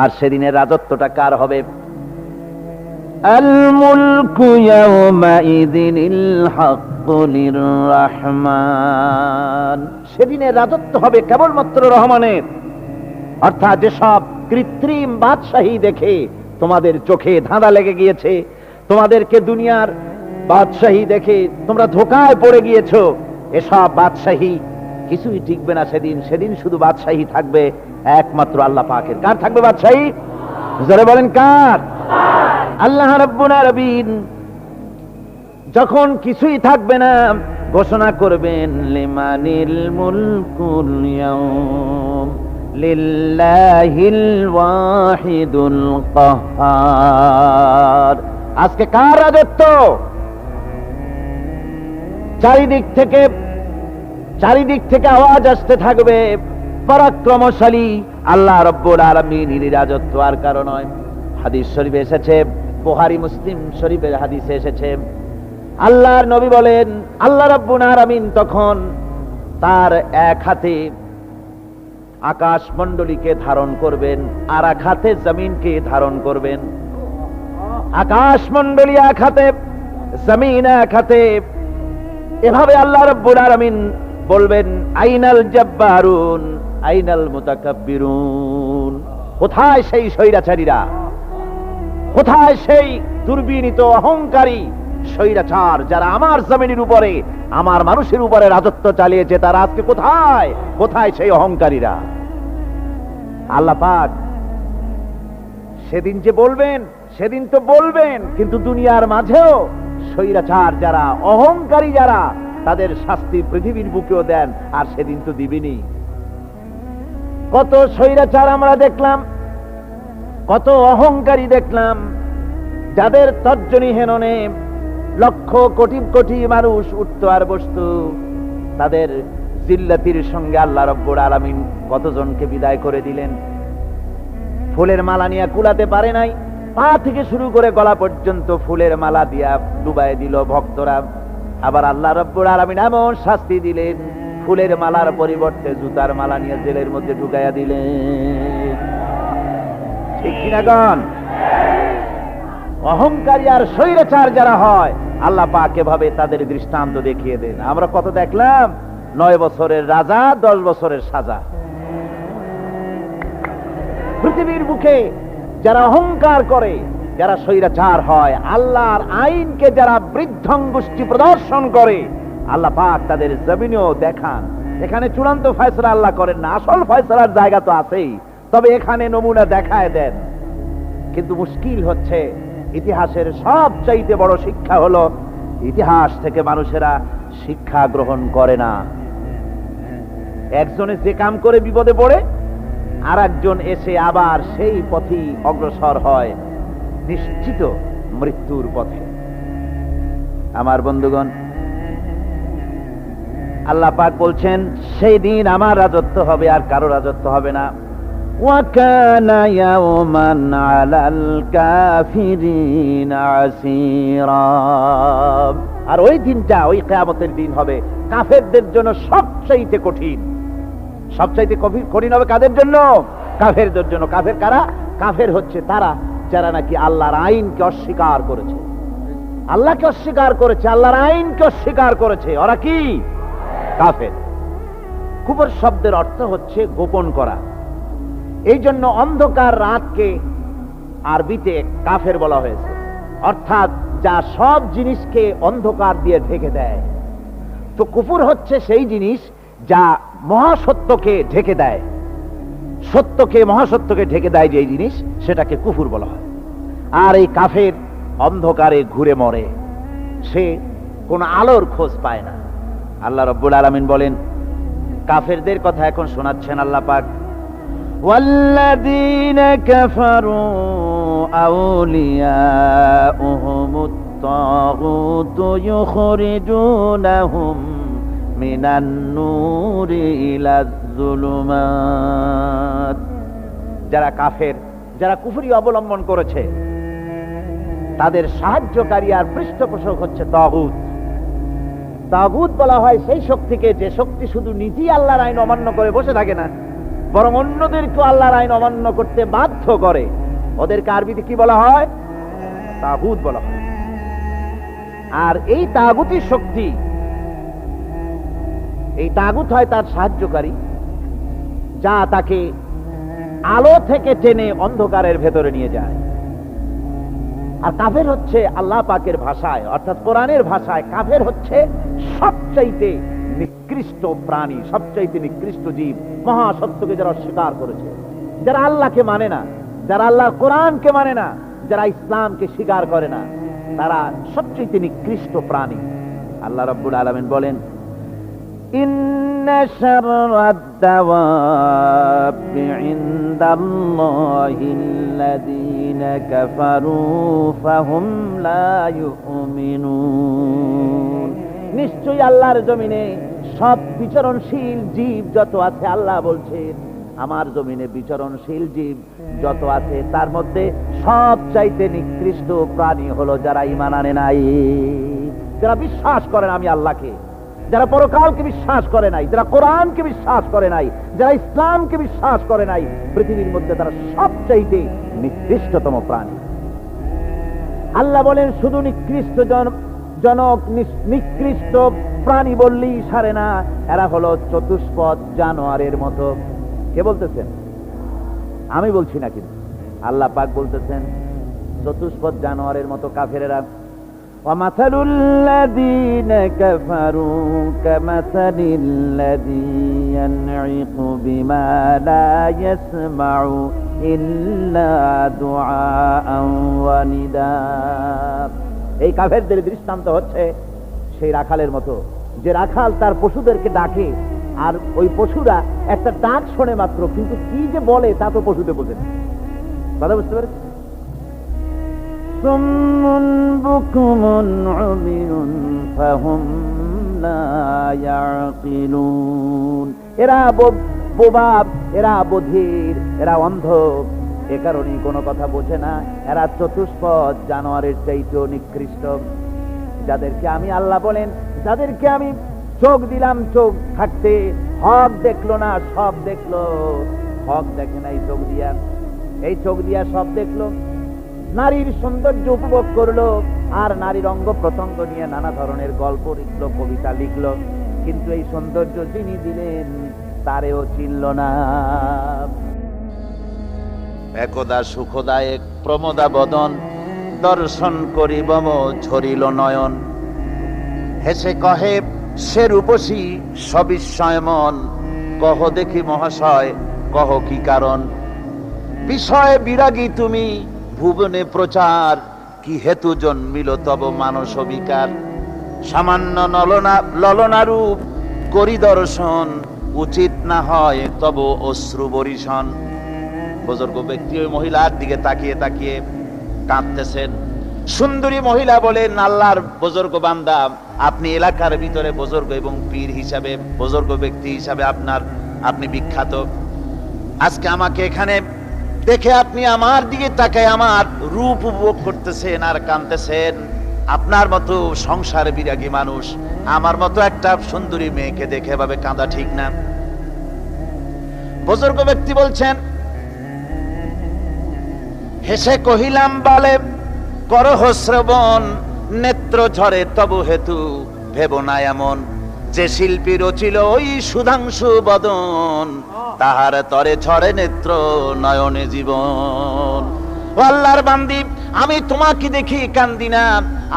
আর সেদিনের রাজত্বটা কার হবে? আল মুলকু ইয়াওমাইযিনিল হাক্কু লিররহমান। সেদিনের রাজত্ব হবে কেবলমাত্র রহমানের। অর্থাৎ যেসব কৃত্রিম বাদশাহী দেখে তোমাদের চোখে ধাঁধা লেগে গিয়েছে, তোমাদেরকে দুনিয়ার বাদশাহী দেখে তোমরা ধোঁকায় পড়ে গিয়েছো, এসব বাদশাহী কিছুই টিকবে না সেদিন। সেদিন শুধু বাদশাহী থাকবে একমাত্র আল্লাহ পাকের। কার থাকবে বাদশাহী? জোরে বলেন কার? আল্লাহ রাব্বুল আলামিন যখন কিছুই থাকবে না ঘোষণা করবেন লিমানিল মুলকুল ইয়াউম লিল্লাহিল ওয়াহিদুল কাহ্হার। আজকে কার রাজত্ব? চারিদিক থেকে আওয়াজ আসতে থাকবে পরাক্রমশালী আল্লাহ রাব্বুল আলামিনের রাজত্ব। আর কারণ নয়, হাদিস শরীফে এসেছে, বুখারী মুসলিম শরীফের হাদিসে এসেছে, আল্লাহর নবী বলেন আল্লাহ রাব্বুল আলামিন তখন তার এক হাতে আকাশ মণ্ডলীকে ধারণ করবেন, আর এক হাতে জমিনকে ধারণ করবেন। আকাশ মণ্ডলী এক হাতে, জমিন এক হাতে। এভাবে আল্লাহ রাব্বুল আলামিন বলবেন আইনাল জাব্বারুন আইনাল মুতাকাব্বিরুন। কোথায় সেই স্বৈরাচারীরা? কোথায় সেই দুর্বিনীত অহংকারী স্বৈরাচার যারা আমার জমিনের উপরে, আমার মানুষের উপরে রাজত্ব চালিয়েছে? তারা আজকে কোথায়? কোথায় সেই অহংকারীরা? আল্লাহ পাক সেদিন যে বলবেন, সেদিন তো বলবেন, কিন্তু দুনিয়ার মাঝেও স্বৈরাচার যারা, অহংকারী যারা, তাদের শাস্তি পৃথিবীর বুকেও দেন। আর সেদিন তো দিবেনি। কত স্বৈরাচার আমরা দেখলাম, কত অহংকারী দেখলাম, যাদের তর্জনী হেননে লক্ষ কোটি কোটি মানুষ উঠতো আর বসতো। তাদের জিল্লাতির সঙ্গে আল্লাহ রাব্বুল আলামিন কতজনকে বিদায় করে দিলেন। ফুলের মালা নিয়ে কুলাতে পারে নাই, পা থেকে শুরু করে গলা পর্যন্ত ফুলের মালা দিয়া ডুবাই দিল ভক্তরা। আবার আল্লাহ রাব্বুল আলামিন এমন শাস্তি দিলেন, ফুলের মালার পরিবর্তে জুতার মালা নিয়ে জেলের মধ্যে ঢুকাইয়া দিলেন। ঠিক কিনা গণ? অহংকারী আর স্বৈরাচার যারা হয়, আল্লাহ পাক এভাবে তাদের দৃষ্টান্ত দেখিয়ে দেন। আমরা কত দেখলাম, 9 বছরের রাজা 10 বছরের সাজা। পৃথিবীর বুকে যারা অহংকার করে, যারা স্বৈরাচার হয়, আল্লাহর আইনকে যারা বৃদ্ধঙ্গুষ্টি প্রদর্শন করে, আল্লাহ পাক তাদের জমিনেও দেখান। এখানে চূড়ান্ত ফয়সালা আল্লাহ করেন না, আসল ফয়সালার জায়গা তো আছেই, তবে এখানে নমুনা দেখায় দেন। কিন্তু মুশকিল হচ্ছে, ইতিহাসের সবচাইতে বড় শিক্ষা হলো ইতিহাস থেকে মানুষেরা শিক্ষা গ্রহণ করে না। একজনে যে কাম করে বিপদে পড়ে, আর একজন এসে আবার সেই পথেই অগ্রসর হয়, নিশ্চিত মৃত্যুর পথে। আমার বন্ধুগণ, আল্লাহ পাক বলছেন সেই দিন আমার রাজত্ব হবে, আর কারো রাজত্ব হবে না। ওয়াকানা ইয়াওমান আলাল কাফিরিনা আসীরা। আর ওই দিনটা, ওই কিয়ামতের দিন হবে কাফেরদের জন্য সবচাইতে কঠিন। সবচাইতে কঠিন হবে কাদের জন্য? কাফেরদের জন্য। কাফের কারা? কাফের হচ্ছে তারা যারা নাকি আল্লাহর আইনকে অস্বীকার করেছে, আল্লাহকে অস্বীকার করেছে, আল্লাহর আইনকে অস্বীকার করেছে। ওরা কি? কাফের। কুফর শব্দের অর্থ হচ্ছে গোপন করা। এই জন্য অন্ধকার রাতকে আরবিতে কাফের বলা হয়েছে, অর্থাৎ যা সব জিনিসকে অন্ধকার দিয়ে ঢেকে দেয়। তো কুফর হচ্ছে সেই জিনিস যা মহাসত্যকে ঢেকে দেয়, সত্যকে, মহাসত্যকে ঢেকে দেয় যে জিনিস, সেটাকে কুফর বলা হয়। আর এই কাফের অন্ধকারে ঘুরে মরে, সে কোনো আলোর খোঁজ পায় না। আল্লাহ রাব্বুল আলামিন বলেন, কাফেরদের কথা এখন শোনাচ্ছেন আল্লাহ পাক, ওয়াল্লাযীনা কাফারু আউলিয়াউহুমুত তাগুতু ইউখরিজুনাহুম মিনান নূরি ইলাজ যুলুমাত। যারা কাফের, যারা কুফরি অবলম্বন করেছে, তাদের সাহায্যকারী আর পৃষ্ঠপোষক হচ্ছে তাগুত। তাগুত বলা হয় সেই শক্তিকে যে শক্তি শুধু নিজেই আল্লাহর আইন অমান্য করে বসে থাকে না, বরং অন্যদেরকে আল্লাহর আইন অমান্য করতে বাধ্য করে, ওদেরকে আরবিতে কি বলা হয়? তাগুত বলা হয়। আর এই তাগুতি শক্তি, এই তাগুত হয় তার সাহায্যকারী, যা তাকে আলো থেকে টেনে অন্ধকারের ভেতরে নিয়ে যায়। আর কাফের হচ্ছে আল্লাহ পাকের ভাষায়, অর্থাৎ কোরআনের ভাষায় কাফের হচ্ছে সবচাইতে নিকৃষ্ট প্রাণী, সবচাইতে নিকৃষ্ট জীব, মহাসত্যকে যারা অস্বীকার করেছে, যারা আল্লাহকে মানে না, যারা আল্লাহর কোরআনকে মানে না, যারা ইসলামকে স্বীকার করে না, তারা সবচাইতে নিকৃষ্ট প্রাণী। আল্লাহ রাব্বুল আলামিন বলেন, ইন্না শাররাদ দাওয়াবি ইনদাল্লাহিল্লাযীনা কাফারু ফাহুম লা ইউমিনুন। নিশ্চয়ই আল্লাহর জমিনে সব বিচরণশীল জীব যত আছে, আল্লাহ বলছেন আমার জমিনে বিচরণশীল জীব যত আছে তার মধ্যে সবচাইতে নিকৃষ্ট প্রাণী হলো যারা ঈমান আনে নাই, যারা বিশ্বাস করে না আমি আল্লাহকে, যারা পরকালকে বিশ্বাস করে নাই, যারা কোরআনকে বিশ্বাস করে নাই, যারা ইসলামকে বিশ্বাস করে নাই, পৃথিবীর মধ্যে তারা সবচাইতে নিকৃষ্টতম প্রাণী। আল্লাহ বলেন শুধু নিকৃষ্ট জনক নিকৃষ্ট প্রাণী বললেই সারে না, এরা হলো চতুষ্পদ জানোয়ারের মতো। কে বলতেছেন? আমি বলছি না, কিন্তু আল্লাহ পাক বলতেছেন চতুষ্পদ জানোয়ারের মতো কাফেরেরা। وَمَثَلُ الَّذِينَ كَفَرُوا كَمَثَلِ الَّذِي يَنْعِقُ بِمَا لَا يَسْمَعُ إِلَّا دُعَاءً وَنِدَاءً। এই কাফেরদের দৃষ্টান্ত হচ্ছে সেই রাখালের মতো, যে রাখাল তার পশুদেরকে ডাকে, আর ওই পশুরা একটা ডাক শোনে মাত্র, কিন্তু কি যে বলে তা তো পশুতে বোঝে না। কথা বুঝতে পেরেছেন? সুম্মুন বুকুমুন উমিয়ুন ফাহুম লা ইয়াকিলুন। এরা বোবা, এরা বধির, এরা অন্ধ, এ কারণেই কোনো কথা বোঝে না। এরা চতুষ্পদ জানোয়ারের চাইতেও নিকৃষ্ট। যাদেরকে আমি আল্লাহ বলেন, যাদেরকে আমি চোখ দিলাম, চোখ থাকতে হক দেখলো না, সব দেখলো। হক দেখে নাই চোখ দিয়া, এই চোখ দিয়া সব দেখলো। নারীর সৌন্দর্য উপভোগ করলো, আর নারীর অঙ্গ প্রত্যঙ্গ নিয়ে নানা ধরনের গল্প লিখলো, কবিতা লিখলো, কিন্তু এই সৌন্দর্য যিনি দিলেন তারেও চিনল না। একদা সুখদায়ক প্রমোদা বদন দর্শন করিব ঝরিল নয়ন। হেসে কহে সে রূপসী সবিস্ময় মন, কহ দেখি মহাশয় কহ কি কারণ। বিষয় বিরাগী তুমি ভুবনে প্রচার, কি হেতু জন্মিল তব মানস বিকার। সামান্য ললনা রূপ করি দর্শন, উচিত না হয় তব অশ্রু বরিশন। বুজুর্গ ব্যক্তি ওই মহিলার দিকে তাকিয়ে তাকিয়ে কাঁদতেছেন। সুন্দরী মহিলা বলেন, আল্লাহর বুজুর্গ বান্দা, আপনি এলাকার ভিতরে বুজুর্গ এবং পীর হিসাবে, বুজুর্গ ব্যক্তি হিসাবে আপনি বিখ্যাত। আজকে আমাকে এখানে দেখে আপনি আমার দিকে তাকায় আমার রূপ উপভোগ করতেছেন আর কাঁদতেছেন। আপনার মতো সংসার বিরাগী মানুষ আমার মতো একটা সুন্দরী মেয়েকে দেখে এভাবে কাঁদা ঠিক না। বুজুর্গ ব্যক্তি বলছেন, হেসে কহিলাম বলে করহ শ্রবণ, নেত্র ঝরে তবু হেতু ভেব না এমন। যে শিল্পী রচিল ওই সুধাংশু বদন, তাহার তরে ছড়ে নেত্র নয়নে জীবন। ও আল্লাহর বান্দি, আমি তোমাকে দেখি কান্দি না,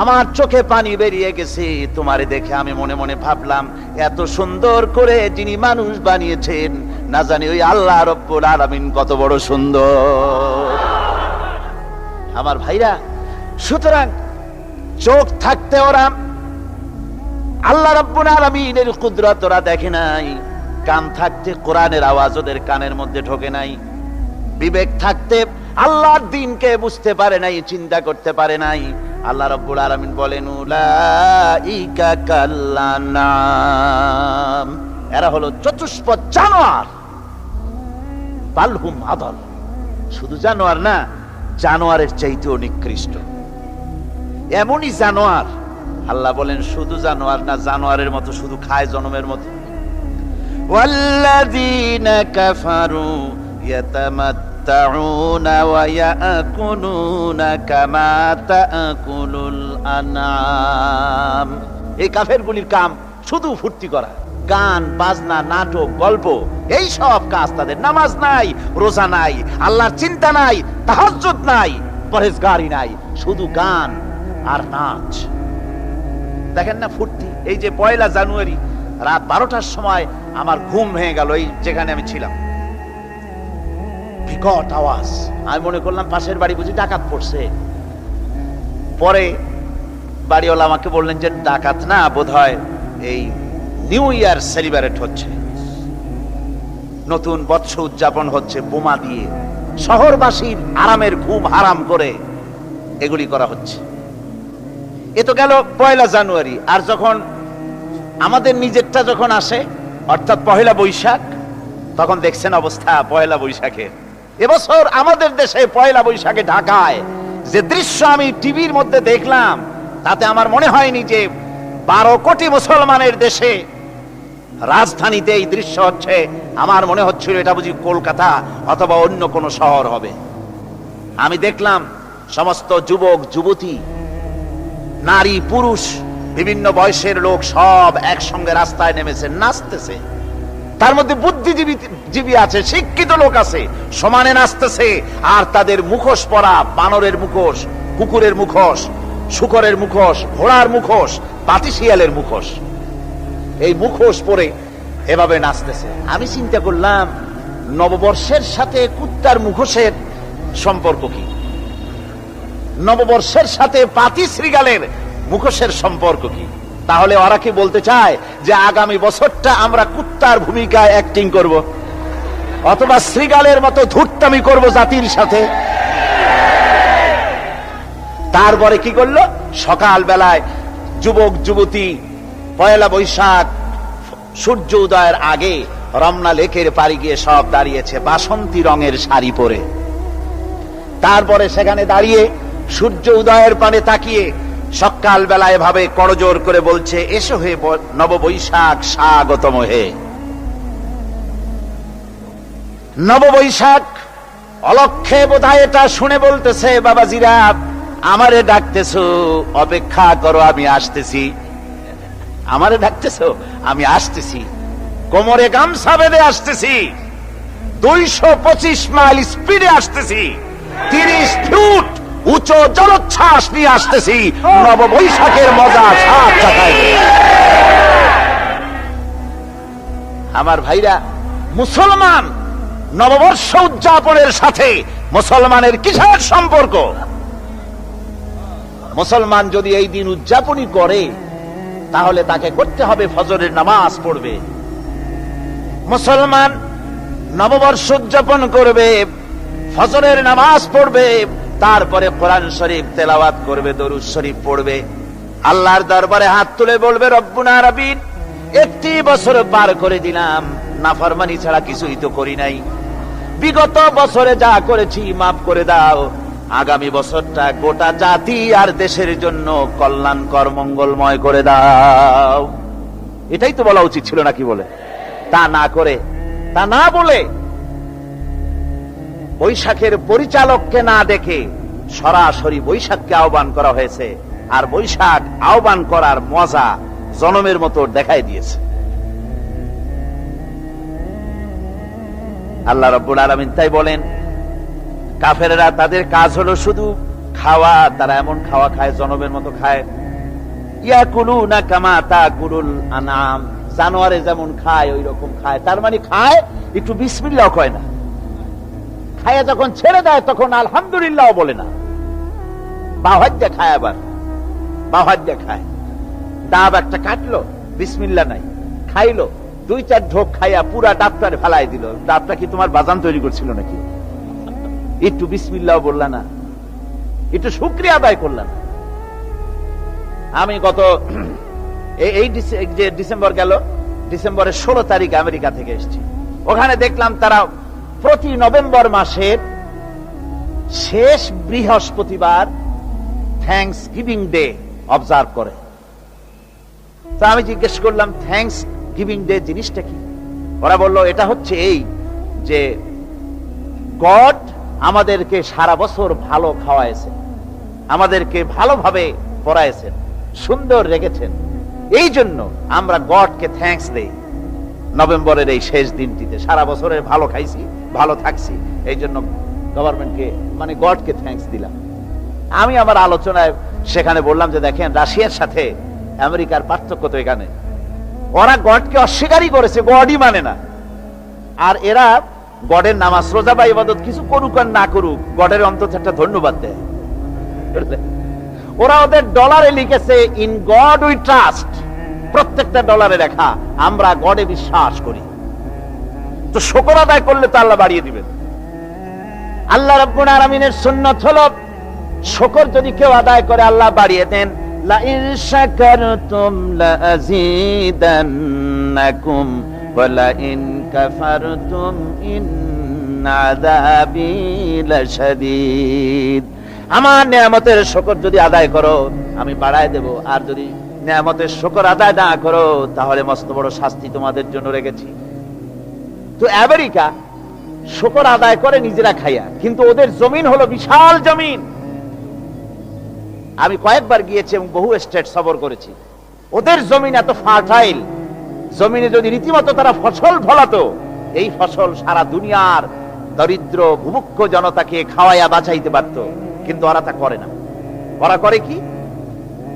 আমার চোখে পানি বেরিয়ে গেছে। তোমারে দেখে আমি মনে মনে ভাবলাম, এত সুন্দর করে যিনি মানুষ বানিয়েছেন, না জানি ওই আল্লাহ রব্বুল আলামিন কত বড় সুন্দর। আমার ভাইরা, সুতরাং চোখ থাকতে ওরা আল্লাহ রাব্বুল আলামিনের কুদরত ওরা দেখে নাই, কান থাকতে কোরআনের আওয়াজ ওদের কানের মধ্যে ঢোকে নাই, বিবেক থাকতে আল্লাহর দ্বীনকে বুঝতে পারে নাই, চিন্তা করতে পারে নাই। আল্লাহ রাব্বুল আলামিন বলেন, উলাইকা কাল্লানাম, এরা হলো চতুষ্পদ জানোয়ার। বালহুম আদল, শুধু জানোয়ার না, জানোয়ারের চাইতেও নিকৃষ্ট। এমনই জানোয়ার, আল্লাহ বলেন শুধু জানোয়ার না, জানোয়ারের মতো শুধু খায় জনমের মতো। ওয়াল্লাযীনা কাফারু ইয়াতামাত্তাউনা ওয়া ইয়াকুলুনা কামা তাকুলুল আনআম। এই কাফেরগুলির কাম শুধু ফুর্তি করা, গান বাজনা, নাটক, গল্প, এই সব কাজ তাদের। নামাজ নাই, রোজা নাই, আল্লাহর চিন্তা নাই, তাহাজ্জুদ নাই, পরহেজগারি নাই, শুধু গান আর নাচ। দেখেন না ফুর্তি। এই যে 1 জানুয়ারি রাত 12টার সময় আমার ঘুম ভেঙে গেল, এই যেখানে আমি ছিলাম, বিকট আওয়াজ। আমি মনে করলাম পাশের বাড়ি বুঝি ডাকাত পড়ছে। পরে বাড়িওয়ালা আমাকে বললেন যে ডাকাত না, বোধহয় এই নিউ ইয়ার সেলিব্রেট হচ্ছে, নতুন বৎসর উদযাপন হচ্ছে, বোমা দিয়ে শহরবাসীর আরামের ঘুম হারাম করে এগুলি করা হচ্ছে। এ তো গেল 1 জানুয়ারি। আর যখন আমাদের নিজেরটা যখন আসে, অর্থাৎ 1 বৈশাখ, তখন দেখছেন অবস্থা 1 বৈশাখের। এবছর আমাদের দেশে 1 বৈশাখে ঢাকায় যে দৃশ্য আমি টিভির মধ্যে দেখলাম, তাতে আমার মনে হয়নি যে 12 কোটি মুসলমানের দেশে রাজধানীতে এই দৃশ্য হচ্ছে। আমার মনে হচ্ছিল এটা বুঝি কলকাতা অথবা অন্য কোনো শহর হবে। আমি দেখলাম সমস্ত যুবক যুবতী, নারী পুরুষ, বিভিন্ন বয়সের লোক সব একসঙ্গে রাস্তায় নেমেছে, নাচতেছে। তার মধ্যে বুদ্ধিজীবী আছে, শিক্ষিত লোক আছে, সমানে নাচতেছে। আর তাদের মুখোশ পরা, বানরের মুখোশ, কুকুরের মুখোশ, শূকরের মুখোশ, ঘোড়ার মুখোশ, পাতিশিয়ালের মুখোশ, এই মুখোশ পরে এভাবে নাচতেছে। আমি চিন্তা করলাম নববর্ষের সাথে কুত্তার মুখোশের সম্পর্ক কি? নববর্ষের সাথে পাতি শ্রীগালের মুখোশের সম্পর্ক কি? তাহলে ওরা কি বলতে চায় যে আগামী বছরটা আমরা কুত্তার ভূমিকায় অ্যাক্টিং করব, অথবা শ্রীগালের মতো ধূর্তামি করব জাতির সাথে? তারপরে কি করলো? সকাল বেলায় যুবক যুবতী 1 বৈশাখ সূর্য উদয়ের আগে রমনা লেকের পাড়ি গিয়ে সব দাঁড়িয়েছে বাসন্তী রঙের শাড়ি পরে। তারপরে সেখানে দাঁড়িয়ে সূর্য উদয়ের পানে তাকিয়ে সকাল বেলায় ভাবে করজোর করে বলছে, এসো হে নববৈশাখ স্বাগতম হে। নববৈশাখ অলক্ষে বোধহয় এটা শুনে বলতেছে, বাবাজিরা আমারে ডাকতেছো, অপেক্ষা করো, আমি আসতেছি। আমারে ডাকতেছো, আমি আসতেছি, কোমরে গামছা বেঁধে আসতেছি, 225 মাইল স্পিডে আসতেছি, 30 ফুট উঁচু জলোচ্ছ্বাস নিয়ে আসতেছি, নববৈশাখের মজা সাত চাকায়। আমার ভাইরা, মুসলমান নববর্ষ উদযাপনের সাথে মুসলমানের কিসের সম্পর্ক? মুসলমান যদি এই দিন উদযাপনই করে, তাহলে তাকে করতে হবে ফজরের নামাজ পড়বে। মুসলমান নববর্ষ উদযাপন করবে, ফজরের নামাজ পড়বে, তারপরে কোরআন শরীফ তেলাওয়াত করবে, দরুদ শরীফ পড়বে, আল্লাহর দরবারে হাত তুলে বলবে, রব্বুনা রাব্বিন, 1 বছর পার করে দিলাম, নাফরমানি ছাড়া কিছুই তো করি নাই, বিগত বছরে যা করেছি মাফ করে দাও, আগামী বছরটা গোটা জাতি আর দেশের জন্য কল্যাণকর মঙ্গলময় করে দাও। এটাই তো বলা উচিত ছিল নাকি? বলে তা না করে, তা না বলে, বৈশাখের পরিচালককে না ডেকে সরাসরি বৈশাখকে আহ্বান করা হয়েছে। আর বৈশাখ আহ্বান করার মজা জনমের মতো দেখাই দিয়েছে। আল্লাহ রাব্বুল আলামিন তাই বলেন, কাফেররা তাদের কাজ হলো শুধু খাওয়া, তারা এমন খাওয়া খায়, জনমের মতো খায়। ইয়াকুলুনা কামা তাকুলুল আনআম, জানোয়ারে যেমন খায় ওই রকম খায়। তার মানে খায়, একটু বিসমিল্লাহ কয় না, খায়া যখন ছেড়ে দেয় তখন আলহামদুলিল্লাহ বলে না, বাহাত দিয়ে খায়, আবার বাহাত দিয়ে খায়। ডাব একটা কাটলো, বিসমিল্লাহ নাই, খাইলো, 2-4 ঢোক খাইয়া পুরা ডাবটারে ফেলাই দিল। ডাবটা কি তোমার বাজান তৈরি করছিল নাকি? একটু বিসমিল্লাহ বললা না, একটু শুকরিয়া আদায় করলা না। আমি গত এই যে ডিসেম্বর গেল, ডিসেম্বরের 16 তারিখ আমেরিকা থেকে এসেছি। ওখানে দেখলাম তারা প্রতি নভেম্বর মাসের শেষ বৃহস্পতিবার থ্যাঙ্কস গিভিং ডে অবজার্ভ করে। তা আমি জিজ্ঞেস করলাম, থ্যাঙ্কস গিভিং ডে জিনিসটা কি? ওরা বলল এটা হচ্ছে এই যে গড আমাদেরকে সারা বছর ভালো খাওয়াইছেন, আমাদেরকে ভালোভাবে পড়াইছেন, সুন্দর রেখেছেন, এই জন্য আমরা গডকে থ্যাঙ্কস দেই নভেম্বরের এই শেষ দিনটিতে। সারা বছরের ভালো খাইছি, ভালো থাকছি, এই জন্য গভর্নমেন্টকে মানে গডকে থ্যাঙ্কস দিলাম। আমি আমার আলোচনায় সেখানে বললাম যে দেখেন, রাশিয়ার সাথে আমেরিকার পার্থক্য তো এখানে, ওরা গডকে অস্বীকারই করেছে, গডই মানে না। আর এরা গডের নামাজ রোজা বা ইবাদত কিছু করুক আর না করুক, গডের অন্তত একটা ধন্যবাদ দেয়। ওরা ওদের ডলারে লিখেছে ইন গড উই ট্রাস্ট, প্রত্যেকটা ডলারে লেখা আমরা গডে বিশ্বাস করি। তো শুকর আদায় করলে তো আল্লাহ বাড়িয়ে দিবেন। আল্লাহ রাব্বুল আলামিনের সুন্নাত হলো শুকর যদি কেউ আদায় করে আল্লাহ বাড়িয়ে দেন। লা ইন শাকারতুম লা আযীদান্নাকুম ওয়া লা ইন কাফারতুম ইন্না আযাবি লাশাদীদ। আমার নিয়ামতের শুকর যদি আদায় করো আমি বাড়ায় দেব, আর যদি নিয়ামতের শুকর আদায় না করো তাহলে মস্ত বড় শাস্তি তোমাদের জন্য রেখেছি। তো আমেরিকা শুকর আদায় করে নিজেরা খাইয়া, কিন্তু ওদের জমিন হলো বিশাল জমিন। আমি কয়েকবার গিয়েছি এবং বহু স্টেট সফর করেছি। ওদের জমিন এত ফার্টাইল, জমিনে যদি রীতিমতো তারা ফসল ফলাতো, এই ফসল সারা দুনিয়ার দরিদ্র ভূমুক্ষ জনতাকে খাওয়াইয়া বাঁচাইতে পারত, কিন্তু ওরা তা করে না। ওরা করে কি?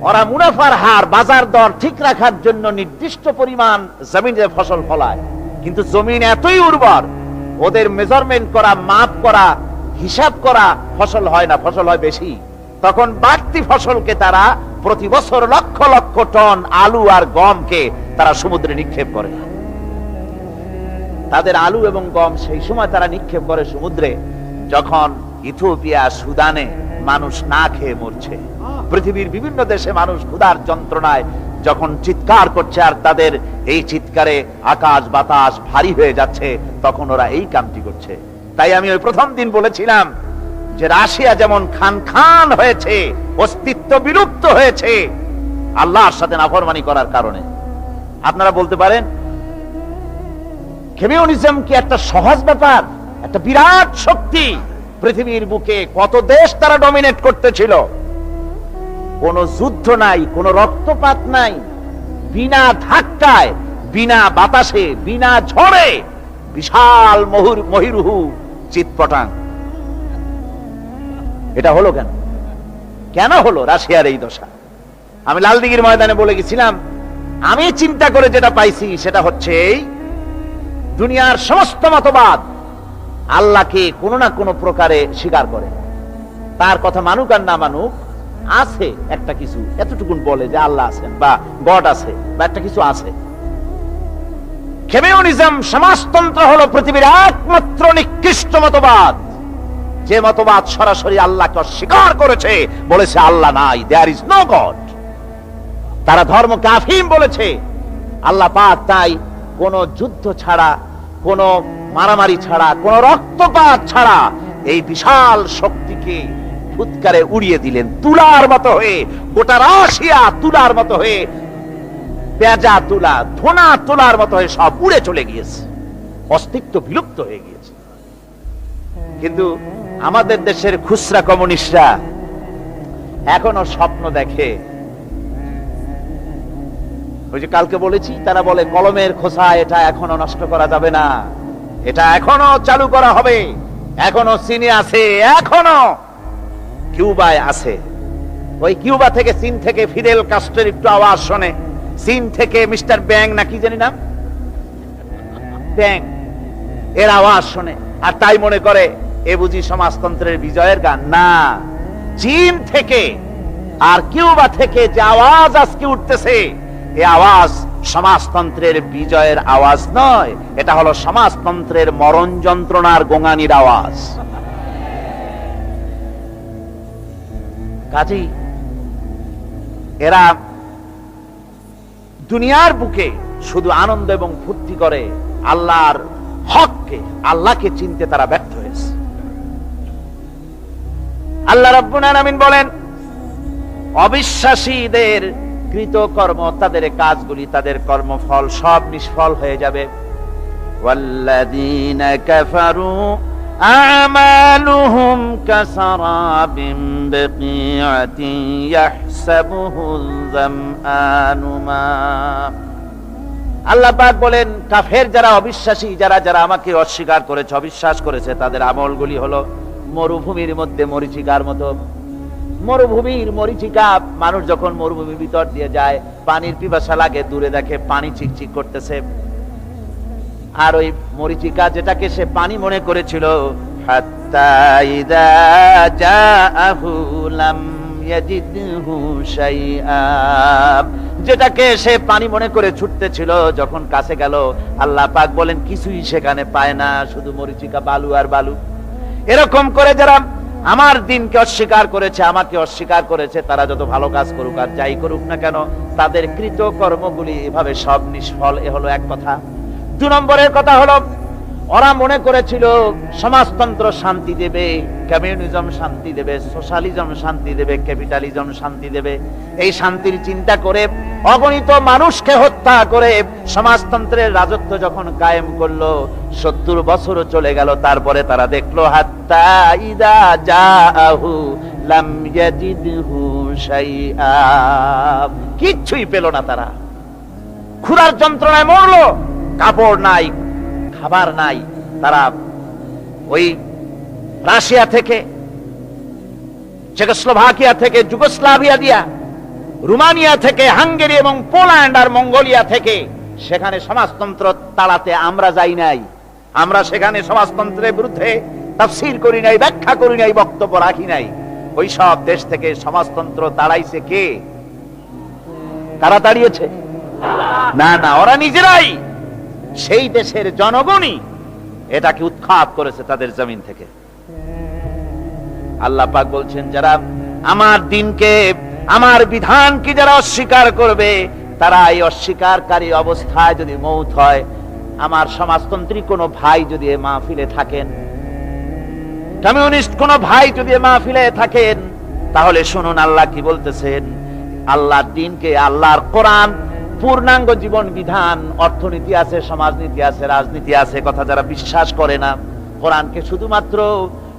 ওরা মুনাফার হার, বাজার দর ঠিক রাখার জন্য নির্দিষ্ট পরিমাণ জমিনে ফসল ফলায়, কিন্তু জমিন এতই উর্বর ওদের মেজারমেন্ট করা, মাপ করা, হিসাব করা ফসল হয় না, ফসল হয় বেশি। তখন বাড়তি ফসলকে তারা প্রতি বছর লক্ষ লক্ষ টন আলু আর গমকে তারা সমুদ্রে নিক্ষেপ করে। তাদের আলু এবং গম সেই সময় তারা নিক্ষেপ করে সমুদ্রে যখন ইথিওপিয়া, সুদানে মানুষ না খেয়ে মরছে, পৃথিবীর বিভিন্ন দেশে মানুষ ক্ষুধার যন্ত্রণায় যখন চিৎকার করছে আর তাদের এই চিৎকারে আকাশ বাতাস ভারী হয়ে যাচ্ছে, তখন ওরা এই কামটি করছে। তাই আমি ওই প্রথম দিন বলেছিলাম যে রাশিয়া যেমন খান খান হয়েছে, অস্তিত্ব বিলুপ্ত হয়েছে আল্লাহর সাথে নাফরমানি করার কারণে। আপনারা বলতে পারেন কমিউনিজম কি একটা সহজ ব্যাপার? একটা বিরাট শক্তি, পৃথিবীর বুকে কত দেশ তারা ডমিনেট করতেছিল, কোন যুদ্ধ নাই, কোন রক্তপাত নাই, বিনা ধাক্কায়, বিনা বাতাসে, বিনা ঝড়ে বিশাল মহিরুহু চিৎপটাং। এটা হলো কেন? কেন হলো রাশিয়ার এই দশা? আমি লালদিঘির ময়দানে বলে গেছিলাম, আমি চিন্তা করে যেটা পাইছি সেটা হচ্ছে এই দুনিয়ার সমস্ত মতবাদ আল্লাহকে কোনো না কোনো প্রকারে স্বীকার করে। তার কথা মানুক আর না মানুক, আছে একটা কিছু, এতটুকুন বলে যে আল্লাহ আছেন বা গড আছে বা একটা কিছু আছে। কমিউনিজম, সমাজতন্ত্র হলো পৃথিবীর একমাত্র নিকৃষ্ট মতবাদ, যে মতবাদ সরাসরি আল্লাহকে অস্বীকার করেছে, বলেছে আল্লাহ নাই, দেয়ার ইজ নো গড। তারা ধর্মকে আফিম বলেছে, আল্লাহ পাক তাই কোন যুদ্ধ ছাড়া, কোন মারামারি ছাড়া, কোন রক্তপাত ছাড়া এই বিশাল শক্তিকে ফুৎকারে উড়িয়ে দিলেন, তুলার মতো হয়ে, গোটা রাশিয়া তুলার মতো হয়ে, পেঁজা তুলা, ধোনা তুলার মতো হয়ে সব উড়ে চলে গিয়েছে, অস্তিত্ব বিলুপ্ত হয়ে গিয়েছে। কিন্তু আমাদের দেশের খুচরা কমিউনিস্টরা এখনো স্বপ্ন দেখে। ওই যে কালকে বলেছি, তারা বলে কলমের খোসা এটা এখনো নষ্ট করা যাবে না, এটা এখনো চালু করা হবে, এখনো চীনে আছে, এখনো কিউবায় আছে। ওই কিউবা থেকে, চীন থেকে ফিদেল কাস্ট্রোর একটু আওয়াজ শোনে, চীন থেকে মিস্টার ব্যাং না কি জানি নাম, ব্যাং, এর আওয়াজ শোনে আর তাই মনে করে এ বুঝি সমাজতন্ত্রের বিজয়ের গান। না, চীন থেকে আর কিউবা থেকে যে আওয়াজ আজকে উঠতেছে, এই আওয়াজ সমাজতন্ত্রের বিজয়ের আওয়াজ নয়, এটা হলো সমাজতন্ত্রের মরণ যন্ত্রণার গোঙানির আওয়াজ। কাজেই এরা দুনিয়ার বুকে শুধু আনন্দ এবং ফুর্তি করে, আল্লাহর হককে, আল্লাহকে চিনতে তারা ব্যর্থ হয়েছে। আল্লাহ রাব্বুল আলামিন বলেন, অবিশ্বাসীদের কৃতকর্ম, তাদের কাজগুলি, তাদের কর্মফল সব নিষ্ফল হয়ে যাবে। ওয়াল্লাযীনা কাফারু আমালুহুম কাসারাবিন বিকিআতিন ইয়াহসাবুহুল যামআনু মা। আল্লাহ পাক বলেন, কাফের যারা, অবিশ্বাসী যারা, যারা আমাকে অস্বীকার করেছে, অবিশ্বাস করেছে, তাদের আমলগুলি হলো মরুভূমির মধ্যে মরীচিকার মতো। মরুভূমির মরীচিকা, মানুষ যখন মরুভূমির ভিতর দিয়ে যায়, পানির পিপাসা লাগে, দূরে দেখে পানি চিকচিক করতেছে, আর ওই মরীচিকা যেটাকে সে পানি মনে করেছিল, হাত্তা ইযা জাআহু লাম ইয়াজিদহু শাইআ, যেটাকে সে পানি মনে করে ছুটতেছিল, যখন কাছে গেল আল্লাহ পাক বলেন কিছুই সেখানে পায় না, শুধু মরীচিকা, বালু আর বালু। এরকম করে যারা আমার দিনকে অস্বীকার করেছে, আমাকে অস্বীকার করেছে, তারা যত ভালো কাজ করুক আর যাই করুক না কেন, তাদের কৃত কর্মগুলি এভাবে সব নিষ্ফল। এ হলো এক কথা। 2 নম্বরের কথা হলো, ওরা মনে করেছিল সমাজতন্ত্র শান্তি দেবে, কমিউনিজম শান্তি দেবে, সোশ্যালিজম শান্তি দেবে, ক্যাপিটালিজম শান্তি দেবে। এই শান্তির চিন্তা করে অগণিত মানুষকে হত্যা করে সমাজতন্ত্রের রাজত্ব যখন কায়েম করলো, 70 বছরও চলে গেল, তারপরে তারা দেখলো হাত্তা ইযা জাআহু লাম ইয়াজিদহু শাইআ, কিচ্ছুই পেল না। তারা ক্ষুধার যন্ত্রণায় মরলো, কাপড় নাই, খাবার নাই। তারা ওই রাশিয়া থেকে, চেকোস্লোভাকিয়া থেকে, যুগোস্লাভিয়া দিয়া, রোমানিয়া থেকে, হাঙ্গেরি এবং পোল্যান্ড আর মঙ্গোলিয়া থেকে সেখানে সমাজতন্ত্র তাড়াতে আমরা যাই নাই। আমরা সেখানে সমাজতন্ত্রের বিরুদ্ধে তাফসীর করি নাই, ব্যাখ্যা করি নাই, বক্তব্য রাখি নাই। ওই সব দেশ থেকে সমাজতন্ত্র তাড়াইছে কে? তারা তাড়িয়েছে? না না, ওরা নিজেরাই, সেই দেশের জনগণই এটাকে উৎখাত করেছে তাদের জমিন থেকে। আল্লাহ পাক বলছেন, যারা আমার দিনকে, আমার বিধানকে যারা অস্বীকার করবে, তারা এই অস্বীকারী অবস্থায় যদি মৌত হয়, আমার সমাজতন্ত্রী কোনো ভাই যদি এ মাহফিলে থাকেন, কমিউনিস্ট কোনো ভাই যদি এ মাহফিলে থাকেন, তাহলে শুনুন আল্লাহ কি বলতেছেন। আল্লাহর দিনকে, আল্লাহর কোরআন, পূর্ণাঙ্গ জীবন বিধান, অর্থনীতি আছে, সমাজনীতি আছে, রাজনীতি আছে, কথা যারা বিশ্বাস করে না, কোরআনকে শুধুমাত্র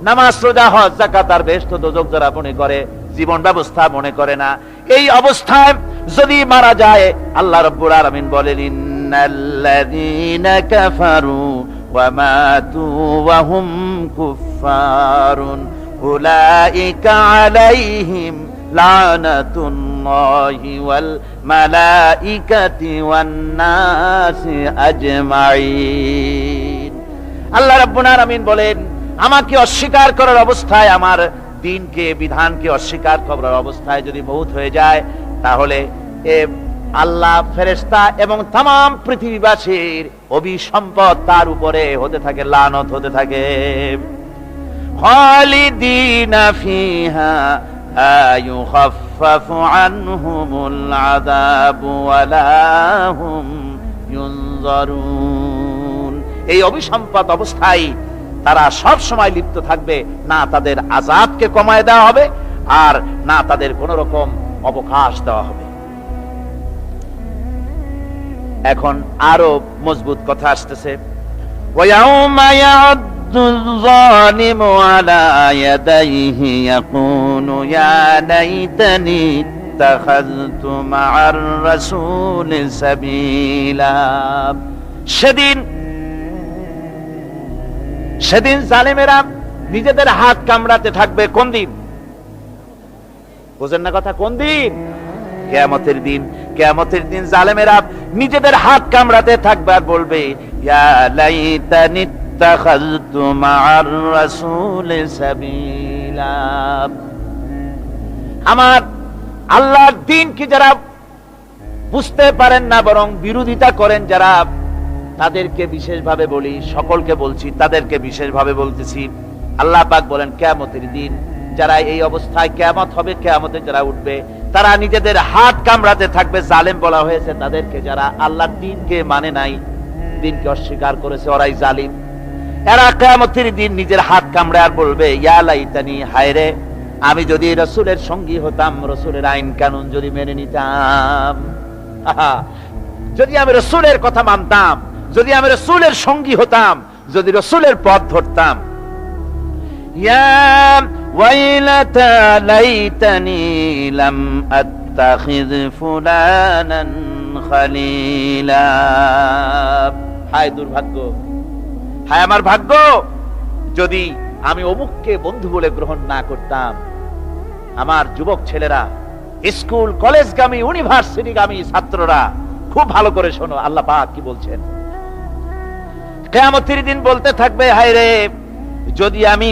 নামাজ, রোজা, হজ, যাকাত আর বেহেশত দোজখ যারা মনে করে, জীবন ব্যবস্থা মনে করে না, এই অবস্থায় যদি মারা যায়, আল্লাহ রাব্বুল আলামিন বলেন, ইন্নাল্লাযীনা কাফারু ওয়া মাতু ওয়া হুম কুফফারুন উলাইকা আলাইহিম লানাতুল্লাহি ওয়াল মালাইকাতি ওয়ান নাসি আজমাইন। আল্লাহ রাব্বুল আলামিন বলেন, আমাকে অস্বীকার করার অবস্থায়, আমার দিনকে, বিধানকে অস্বীকার করার অবস্থায় যদি মৌত হয়ে যায়, তাহলে আল্লাহ, ফেরেশতা এবং तमाम পৃথিবীবাসীর অভিসম্পদ তার উপরে হতে থাকে, লানত হতে থাকে। খালিদিনা ফিহা আয়ুখাফফাফু আনহুমুল আযাবু ওয়ালা হুম ইউনজারুন। এই অভিসম্পদ অবস্থায় তারা সব সময় লিপ্ত থাকবে, না তাদের আযাবকে কমায় দেওয়া হবে, আর না তাদের কোন রকম অবকাশ দেওয়া হবে। এখন আরো মজবুত কথা আসতেছে, ওয়ায়াউমা ইয়া'দ্দুয যালিমু আলা ইয়াদাইহি ইয়াকুলু ইয়া লাইতানি ইত্তাখাযতু মা'আর রাসূলি সাবিলা। সেদিন জালেমেরা নিজেদের হাত কামড়াতে থাকবে। কোন দিন? বুঝেন না কথা? কোন দিন? কিয়ামতের দিন। কিয়ামতের দিন জালেমেরা নিজেদের হাত কামড়াতে থাকবে আর বলবে, ইয়া লাইতানি ইত্তাখাযতু মা'আর রাসূলি সাবিলা। আমার আল্লাহর দিন কি যারা বুঝতে পারেন না, বরং বিরোধিতা করেন যারা, তাদেরকে বিশেষভাবে বলি, সকলকে বলছি, তাদেরকে বিশেষভাবে বলতেছি। আল্লাহ পাক বলেন, কিয়ামতের দিন যারা এই অবস্থায়, কিয়ামত হবে, কিয়ামতে যারা উঠবে, তারা নিজেদের হাত কামড়াতে থাকবে। জালেম বলা হয়েছে তাদেরকে, যারা আল্লাহর দিনকে মানে নাই, দিনকে অস্বীকার করেছে, ওরাই জালিম। এরা কিয়ামতের দিন নিজের হাত কামড়ে আর বলবে, ইয়া লাইতানি, হায় রে, আমি যদি রাসূলের সঙ্গী হতাম, রাসূলের আইন কানুন যদি মেনে নিতাম, যদি আমি রাসূলের কথা মানতাম, যদি আমি রাসূলের সঙ্গী হতাম, যদি রাসূলের পথ ধরতাম। ইয়া ওয়াইলাতা লাইতানি লাম আত্তাখিয ফুলানান খালিলা। হায় দুর্ভাগ্য, হায় আমার ভাগ্য, যদি আমি অমুককে বন্ধু বলে গ্রহণ না করতাম। আমার যুবক ছেলেরা, স্কুল কলেজগামী ইউনিভার্সিটিগামী ছাত্ররা, খুব ভালো করে শোনো আল্লাহ পাক কি বলছেন। কিয়ামতের দিন বলতে থাকবে, হায় রে, যদি আমি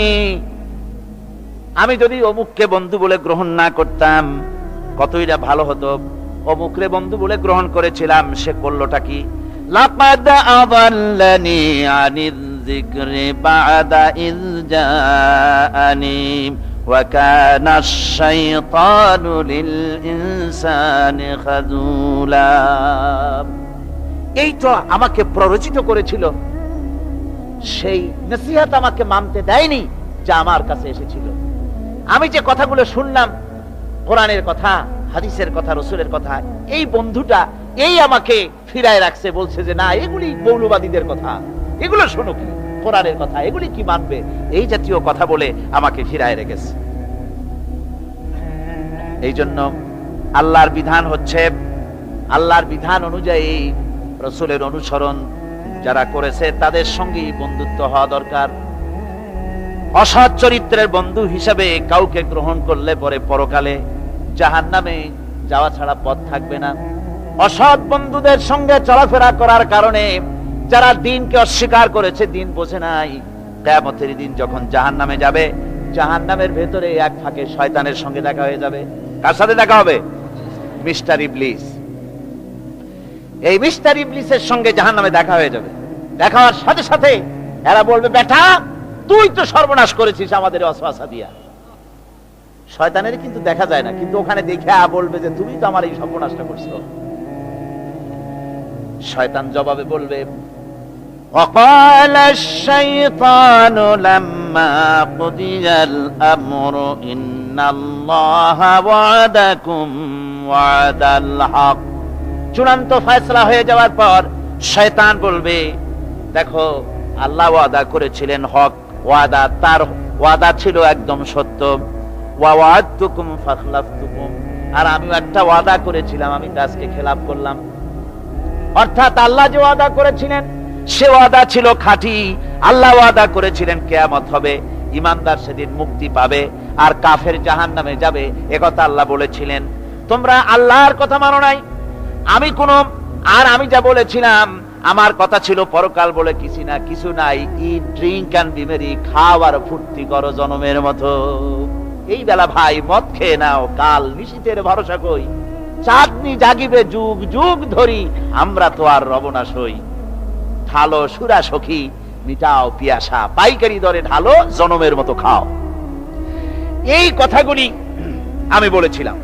যদি অমুককে বন্ধু বলে গ্রহণ না করতাম কতই না ভালো হতো। অমুকরে বন্ধু বলে গ্রহণ করেছিলাম, সে করলোটা কি? লাকাদ আযাল্লানি আনিয যিকরি বা'দা ইয জাআনি ওয়া কানা আশ-শাইতানু লিল ইনসানি খাযুলা। এই তো আমাকে প্ররোচিত করেছিল, সেই নসিহত আমাকে মানতে দেয়নি যা আমার কাছে এসেছিল। আমি যে কথাগুলো শুনলাম, কোরআনের কথা, হাদিসের কথা, রাসূলের কথা, এই বন্ধুটা এই আমাকে ফিরায় রাখছে, বলছে যে না, এগুলি মৌলবাদীদের কথা, এগুলো শোনো কি, কোরআনের কথা, এগুলি কি মানবে, এই জাতীয় কথা বলে আমাকে ফিরায় রেখেছে। এই জন্য আল্লাহর বিধান হচ্ছে, আল্লাহর বিধান অনুযায়ী রাসূলের অনুসরণ যারা করেছে তাদের সঙ্গে বন্ধুত্ব হওয়া দরকার। অসৎ চরিত্রের বন্ধু হিসাবে কাউকে গ্রহণ করলে পরে পরকালে জাহান্নামে যাওয়া ছাড়া পথ থাকবে না। অসৎ বন্ধুদের সঙ্গে চলাফেরা করার কারণে যারা দ্বীনকে অস্বীকার করেছে, দ্বীন বোঝে নাই, কিয়ামতের দিন যখন জাহান্নামে যাবে, জাহান্নামের ভেতরে এক ফাঁকে শয়তানের সঙ্গে দেখা হয়ে যাবে। কার সাথে দেখা হবে? মিস্টার ইবলিস। এই মিস্টার ইবলিসের সঙ্গে জাহান্নামে দেখা হয়ে যাবে। দেখা হওয়ার সাথে সাথে এরা বলবে, বেটা তুই তো সর্বনাশ করেছিস আমাদের ওয়াসওয়াসা দিয়া। শয়তানের কিন্তু দেখা যায় না, কিন্তু ওখানে দেখে বলবে যে তুমি তো আমার এই সর্বনাশটা করছো। শয়তান জবাবে বলবে, وقال الشيطان لما قضي الأمر إن الله وعدكم وعد الحق। চূড়ান্ত ফয়সালা হয়ে যাওয়ার পর শয়তান বলবে, দেখো আল্লাহ ওয়াদা করেছিলেন হক ওয়াদা, তার ওয়াদা ছিল একদম সত্য। ওয়া ওয়া'আদতুকুম ফাখলাফতুকুম, আর আমিও একটা ওয়াদা করেছিলাম, আমি আজকে খেলাফ করলাম। অর্থাৎ আল্লাহ যে ওয়াদা করেছিলেন সে ওয়াদা ছিল খাঁটি। আল্লাহ ওয়াদা করেছিলেন কিয়ামত হবে, ঈমানদার সেদিন মুক্তি পাবে, আর কাফের জাহান্নামে যাবে, একথা আল্লাহ বলেছিলেন। তোমরা আল্লাহর কথা মানো নাই, আমি যা বলেছিলাম, আমার কথা ছিল পরকাল বলে কিছু নাই। ইট, ড্রিঙ্ক এন্ড বি মেরি, খাও আর ফুর্তি করো জনমের মতো। এই বেলা ভাই মদ খেয়ে নাও, কাল নিশীথের ভরসা কই, চাঁদনি জাগিবে যুগ যুগ ধরি, আমরা তো আর রব না সই। ঢালো সুরা সখী, মিটাও পিয়াসা, পাইকারি দরে ঢালো, জনমের মতো খাও। এই কথাগুলি আমি বলেছিলাম।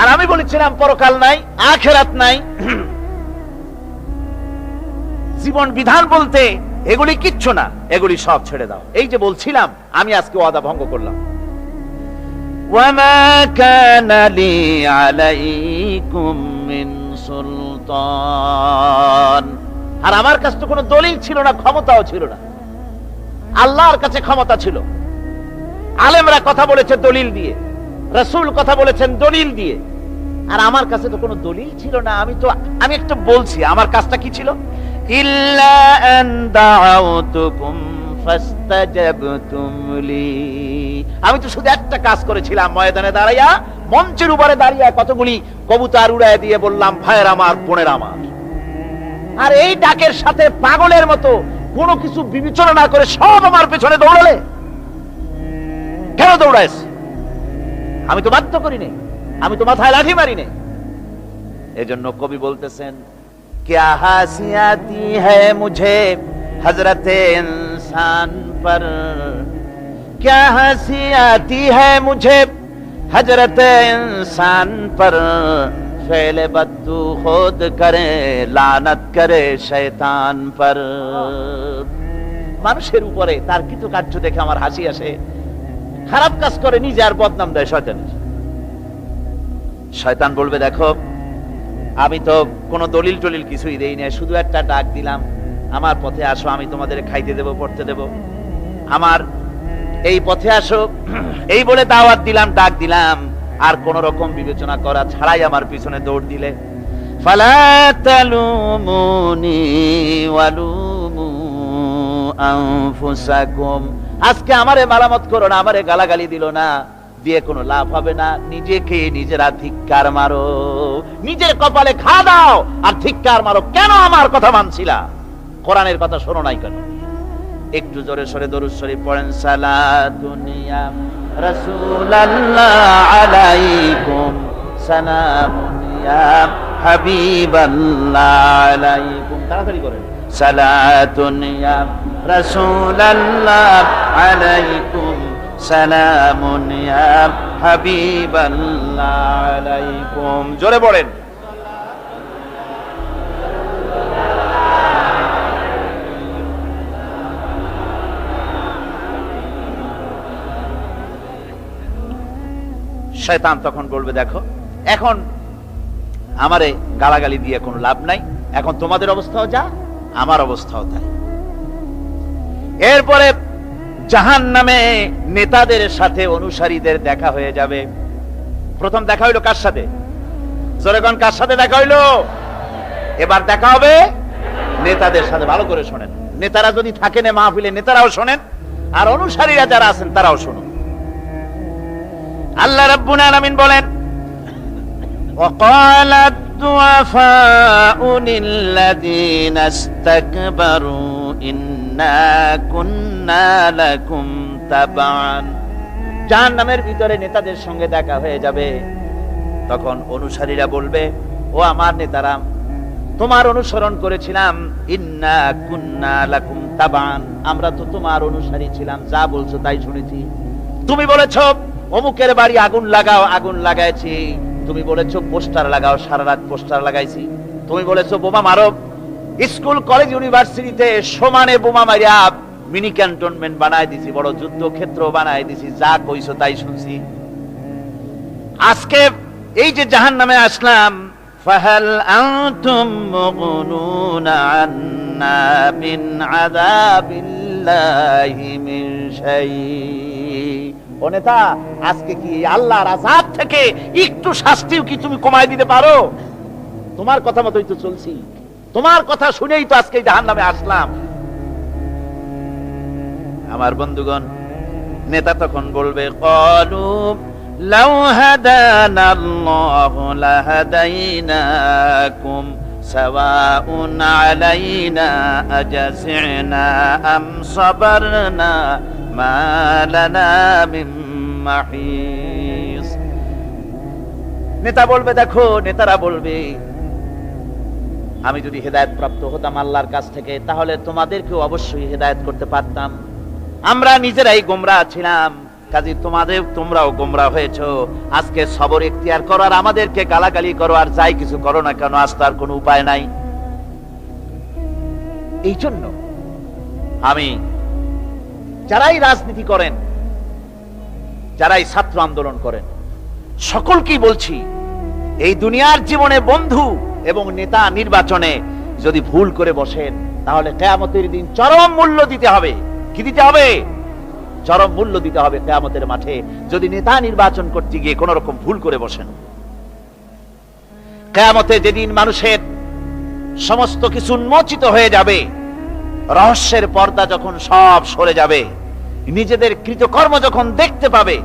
আর আমি বলেছিলাম পরকাল নাই, আখিরাত নাই, জীবন বিধান বলতে এগুলি কিচ্ছু না, এগুলি সব ছেড়ে দাও। এই যে বলছিলাম, আমি আজকে ওয়াদা ভঙ্গ করলাম। ওয়ামা কানা লি আলাইকুম মিন সুলতান, আর আমার কাছে তো কোনো দলিল ছিল না, ক্ষমতাও ছিল না। আল্লাহর কাছে ক্ষমতা ছিল। আলেমরা কথা বলেছে দলিল দিয়ে, রাসূল কথা বলেছেন দলিল দিয়ে, আর আমার কাছে তো কোনো দলিল ছিল না। আমি একটা বলছি, আমার কাজটা কি ছিল? ইল্লা আন দাউতুকুম ফাস্তাজাবতুম লি, আমি তো শুধু একটা কাজ করেছিলাম, ময়দানে দাঁড়াইয়া, মঞ্চের উপরে দাঁড়িয়ে কতগুলি কবুতর উড়ায় দিয়ে বললাম, ভাইয়ের আমার, বোনের আমার। আর এই ডাকের সাথে পাগলের মতো কোনো কিছু বিবেচনা না করে সব আমার পেছনে দৌড়ালে। কেন দৌড়াইছ? আমি তো বাধ্য করি নাই, আমি তো মাথায় লাঠি মারি নাই। এজন্য কবি বলতেছেন, क्या हासियाती है मुझे हजरत इंसान पर, क्या हंसी है मुझे हजरत इंसान पर, फेले बद्दू खुद करे लानत करे शैतान पर। মানুষের উপরে তার কিছু কার্য দেখে আমার হাসি আসে, খারাপ কাজ করে নিজে আর বদনাম দেয় শয়তানের। শয়তান বলবে, দেখো আমি তো কোনো দলিল টলিল কিছুই দেই না, শুধু একটা ডাক দিলাম, আমার পথে আসো, আমি তোমাদের খাইতে দেব, পড়তে দেব, আমার এই পথে আসো, এই বলে দাওয়াত দিলাম, ডাক দিলাম, আর কোন রকম বিবেচনা করা ছাড়াই আমার পিছনে দৌড় দিলে। ফালা তালুমুনি ওয়ালুমু আনফুসাকুম, আজকে আমারে মালামত করো না, আমারে গালাগালি দিল না, দিয়ে কোনো লাভ হবে না। নিজেকে নিজেরা ধিক্কার মারো, নিজের কপালে ঘা দাও আর ধিক্কার মারো। কেন আমার কথা মানছিলা? কোরআনের কথা শোনো নাই কেন? একটু জোরে সরে দরুদ শরীফ পড়েন। সালাতুন ইয়া রাসূলুল্লাহ আলাইকুম, সালামুন ইয়া হাবিবাল্লাহ আলাইকুম। তাড়াতাড়ি করেন। সালাতুন ইয়া রাসূলুল্লাহ আলাইকুম, সালামুন ইয়া হাবিবাল্লাহ আলাইকুম। জোরে পড়েন। শয়তান তখন বলবে, দেখো এখন আমারে গালাগালি দিয়ে কোনো লাভ নাই, এখন তোমাদের অবস্থাও যা, আমার অবস্থাও তাই। এরপরে জাহান্নামে নেতাদের সাথে অনুসারীদের দেখা হয়ে যাবে। প্রথম দেখা হইলো কার সাথে? জোরে কোন, কার সাথে দেখা হইলো? এবার দেখা হবে নেতাদের সাথে। ভালো করে শোনেন, নেতারা যদি থাকেন মাহফিলে, নেতারাও শোনেন, আর অনুসারীরা যারা আছেন তারাও শুনুন। আল্লাহ রাব্বুল আলামিন বলেন, وقال الضعفاء للذين استكبروا إنا كنا لكم تبعا। জাহান্নামের ভিতরে নেতাদের সঙ্গে দেখা হয়ে যাবে। তখন অনুসারীরা বলবে, ও আমার নেতারা, তোমার অনুসরণ করেছিলাম, ইন্না কুন্না লাকুম তাবান, আমরা তো তোমার অনুসারী ছিলাম, যা বলছো তাই শুনেছি। তুমি বলেছো অমুকের বাড়ি আগুন লাগাও, আগুন লাগাইছি। তুমি বলেছো পোস্টার লাগাও, সারা রাত পোস্টার লাগাইছি। তুমি বলেছো বোমা মারো, স্কুল কলেজ ইউনিভার্সিটিতে সমানে বোমা মারিয়া মিনি ক্যান্টনমেন্ট বানায় দিছি, বড় যুদ্ধক্ষেত্র বানায় দিছি, যা কইছো তাই শুনছি। আজকে এই যে জাহান্নামে আসলাম, ফাহাল আনতুম মুগনুনা আন্না মিন আযাবিল্লাহি মিন শাই। ও নেতা, আজকে কি আল্লাহর আযাব থেকে একটু শাস্তিও কি তুমি কমায় দিতে পারো? তোমার কথা মতোই তো চলছি, তোমার কথা শুনেই তো আজকে জাহান্নামে আসলাম। আমার বন্ধুগণ, নেতা তখন বলবে, ক্বালু লাউ হাদানাল্লাহু লাহাদাইনাকুম সাওয়াউন আলাইনা আজাসিনা আম সাবারনা মা লানা মিন মাহিস। নেতা বলবে, দেখো, নেতারা বলবে, আমি যদি হেদায়েত প্রাপ্ত হতাম আল্লাহর কাছ থেকে, তাহলে তোমাদেরকেও অবশ্যই হেদায়েত করতে পারতাম। আমরা নিজেরাই গোমরাহ ছিলাম, কাজী তোমরাও গোমরাহ হয়েছো। আজকে সবর ইখতিয়ার করো আর আমাদেরকে গালাগালি করো, আর যাই কিছু করো না কেন, আজ তার কোনো উপায় নাই। এই জন্য আমি, যারাই রাজনীতি করেন, যারাই ছাত্র আন্দোলন করেন, সকলকেই বলছি, এই দুনিয়ার জীবনে বন্ধু এবং নেতা নির্বাচনে যদি ভুল করে বসেন, তাহলে কিয়ামতের দিন চরম মূল্য দিতে হবে। কি দিতে হবে? চরম মূল্য দিতে হবে কিয়ামতের মাঠে, যদি নেতা নির্বাচন করতে গিয়ে কোন রকম ভুল করে বসেন। কিয়ামতে যেদিন মানুষের সমস্ত কিছু উন্মোচিত হয়ে যাবে, রহস্যের পর্দা যখন সব সরে যাবে, নিজেদের কৃতকর্ম যখন দেখতে পাবে,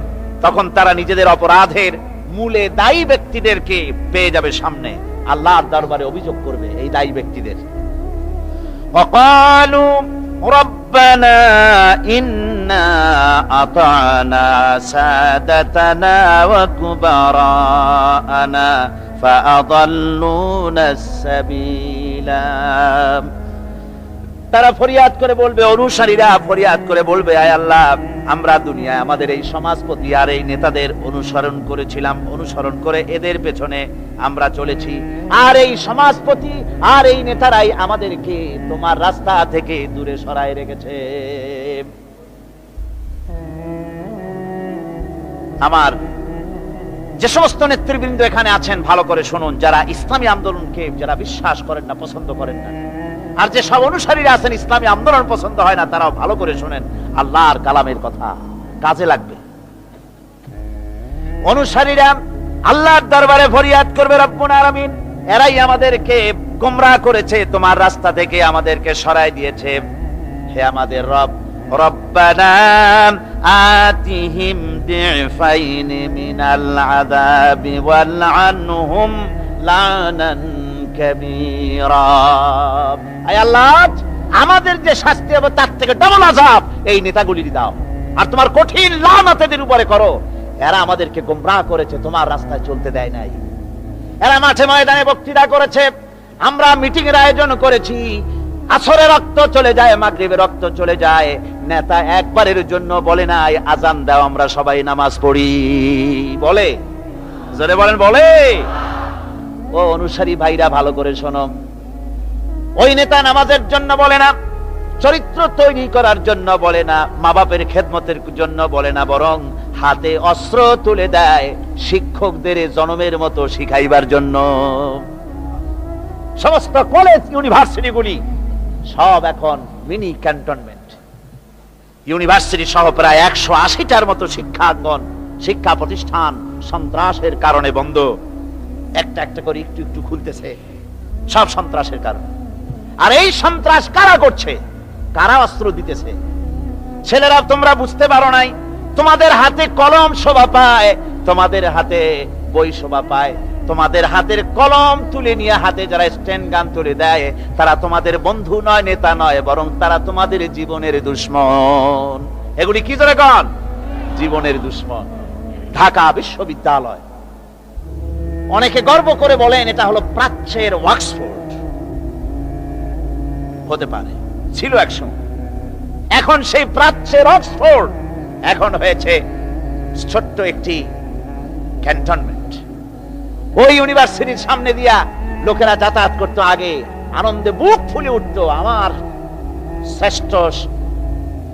তখন তারা নিজেদের অপরাধের মূলে দায়ী ব্যক্তিদেরকে পেয়ে যাবে সামনে, আল্লাহর দরবারে অভিযোগ করবে এই দায়ী ব্যক্তিদের। ওয়াকালু রব্বানা ইন্না আতানা সাদাতানা ওয়া কুবারানা ফাআদাল্লুনাস সাবিলা। তারা ফরিয়াদ করে বলবে, অনুসারীরা ফরিয়াদ করে বলবে, আয় আল্লাহ, আমরা দুনিয়ায় আমাদের এই সমাজপতি আর এই নেতাদের অনুসরণ করেছিলাম, অনুসরণ করে এদের পেছনে আমরা চলেছি, আর এই সমাজপতি আর এই নেতারাই আমাদেরকে তোমার রাস্তা থেকে দূরে সরায় রেখেছে। আমার যে সমস্ত নেতৃবৃন্দ এখানে আছেন ভালো করে শুনুন, যারা ইসলামী আন্দোলনকে যারা বিশ্বাস করেন না, পছন্দ করেন না, আর যে সব অনুসারীরা আছেন ইসলামী আন্দোলন পছন্দ হয় না, তারাও ভালো করে শুনেন, আল্লাহর কালামের কথা কাজে লাগবে। অনুসারীরা আল্লাহর দরবারে ফরিয়াদ করবে, রব্বুল আলামিন এরাই আমাদেরকে গোমরাহ করেছে, তোমার রাস্তা থেকে আমাদেরকে সরাই দিয়েছে। হে আমাদের রব, রব্বানা আতিহিম দিফাইন মিনাল আযাবি ওয়ালআনহুম লানান কাবীরা। আয় আল্লাহ, আমাদের যে শাস্তি হবে তার থেকে ডাবল আযাব এই নেতাগুলির দাও, আর তোমার কঠিন লানত এদের উপরে করো। এরা আমাদেরকে গোমরাহ করেছে, তোমার রাস্তায় চলতে দেয় নাই। এরা মাঠে ময়দানে বক্তৃতা করেছে, আমরা মিটিং এর আয়োজন করেছি, আসরে রক্ত চলে যায়, মাগরিবে রক্ত চলে যায়, নেতা একবারের জন্য বলে নাই আজান দাও আমরা সবাই নামাজ পড়ি, বলে? জোরে বলেন, বলে? ও অনুসারী ভাইরা ভালো করে শোনো, ওই নেতা নামাজের জন্য বলে না, চরিত্র তৈরি করার জন্য বলে না, মা বাপের খেদমতের জন্য বলে না, বরং হাতে অস্ত্র তুলে দেয় শিক্ষকদের জনমের মতো শিখাইবার জন্য। সমস্ত কলেজ ইউনিভার্সিটি গুলি সব এখন মিনি ক্যান্টনমেন্ট। ইউনিভার্সিটি সহ প্রায় 180টার মতো শিক্ষাঙ্গন, শিক্ষা প্রতিষ্ঠান সন্ত্রাসের কারণে বন্ধ। একটা একটা করে একটু একটু খুলতেছে, সব সন্ত্রাসের কারণে। আর এই সন্ত্রাস কারা করছে? কারা অস্ত্র দিতেছে? ছেলেরা, তোমরা বুঝতে পারো নাই, তোমাদের হাতে কলম শোভা পায়, তোমাদের হাতে বই শোভা পায়, তোমাদের হাতের কলম তুলে নিয়ে হাতে যারা স্ট্যান্ড গান তুলে দেয়, তারা তোমাদের বন্ধু নয়, নেতা নয়, বরং তারা তোমাদের জীবনের দুশ্মন। এগুলি কি ধরে গান? জীবনের দুশ্মন। ঢাকা বিশ্ববিদ্যালয়, অনেকে গর্ব করে বলেন এটা হলো প্রাচ্যের অক্সফোর্ড। হতে পারে, ছিল একসময়। এখন সেই প্রাচ্যের অক্সফোর্ড এখন হয়েছে ছোট্ট একটি ক্যান্টনমেন্ট। ওই ইউনিভার্সিটির সামনে দিয়া লোকেরা যাতায়াত করতো, আগে আনন্দে বুক ফুলে উঠতো, আমার শ্রেষ্ঠ